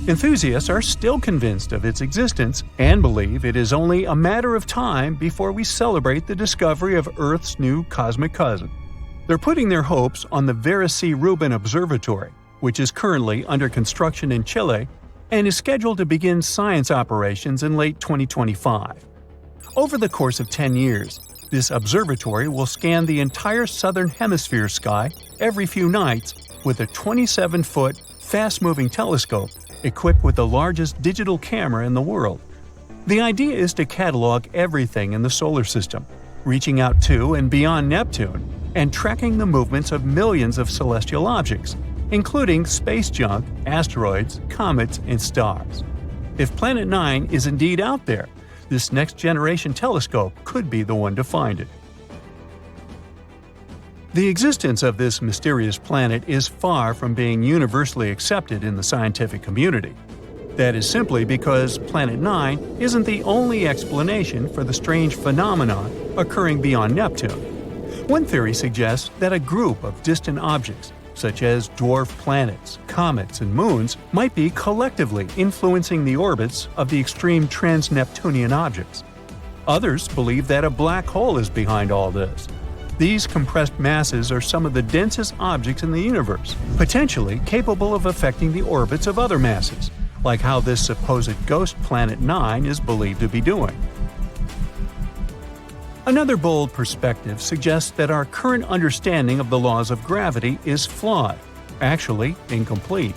Enthusiasts are still convinced of its existence and believe it is only a matter of time before we celebrate the discovery of Earth's new cosmic cousin. They're putting their hopes on the Vera C. Rubin Observatory, which is currently under construction in Chile and is scheduled to begin science operations in late 2025. Over the course of 10 years, this observatory will scan the entire southern hemisphere sky every few nights with a 27-foot, fast-moving telescope equipped with the largest digital camera in the world. The idea is to catalog everything in the solar system, reaching out to and beyond Neptune, and tracking the movements of millions of celestial objects, including space junk, asteroids, comets, and stars. If Planet 9 is indeed out there, this next-generation telescope could be the one to find it. The existence of this mysterious planet is far from being universally accepted in the scientific community. That is simply because Planet 9 isn't the only explanation for the strange phenomenon occurring beyond Neptune. One theory suggests that a group of distant objects, such as dwarf planets, comets, and moons, might be collectively influencing the orbits of the extreme trans-Neptunian objects. Others believe that a black hole is behind all this. These compressed masses are some of the densest objects in the universe, potentially capable of affecting the orbits of other masses, like how this supposed ghost Planet 9 is believed to be doing. Another bold perspective suggests that our current understanding of the laws of gravity is flawed, actually incomplete.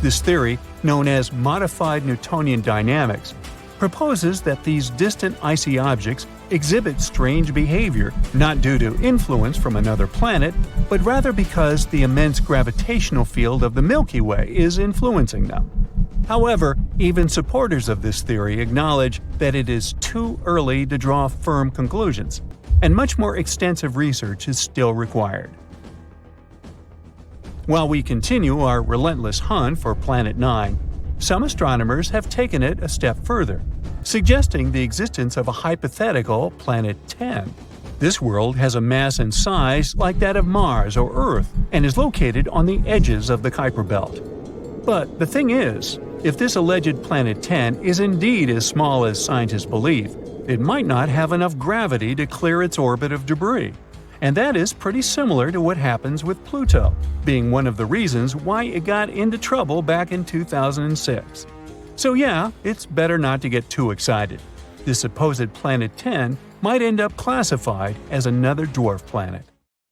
This theory, known as modified Newtonian dynamics, proposes that these distant icy objects exhibit strange behavior not due to influence from another planet, but rather because the immense gravitational field of the Milky Way is influencing them. However, even supporters of this theory acknowledge that it is too early to draw firm conclusions, and much more extensive research is still required. While we continue our relentless hunt for Planet 9, some astronomers have taken it a step further, suggesting the existence of a hypothetical Planet 10. This world has a mass and size like that of Mars or Earth and is located on the edges of the Kuiper Belt. But the thing is, if this alleged Planet 10 is indeed as small as scientists believe, it might not have enough gravity to clear its orbit of debris. And that is pretty similar to what happens with Pluto, being one of the reasons why it got into trouble back in 2006. So yeah, it's better not to get too excited. This supposed Planet 10 might end up classified as another dwarf planet.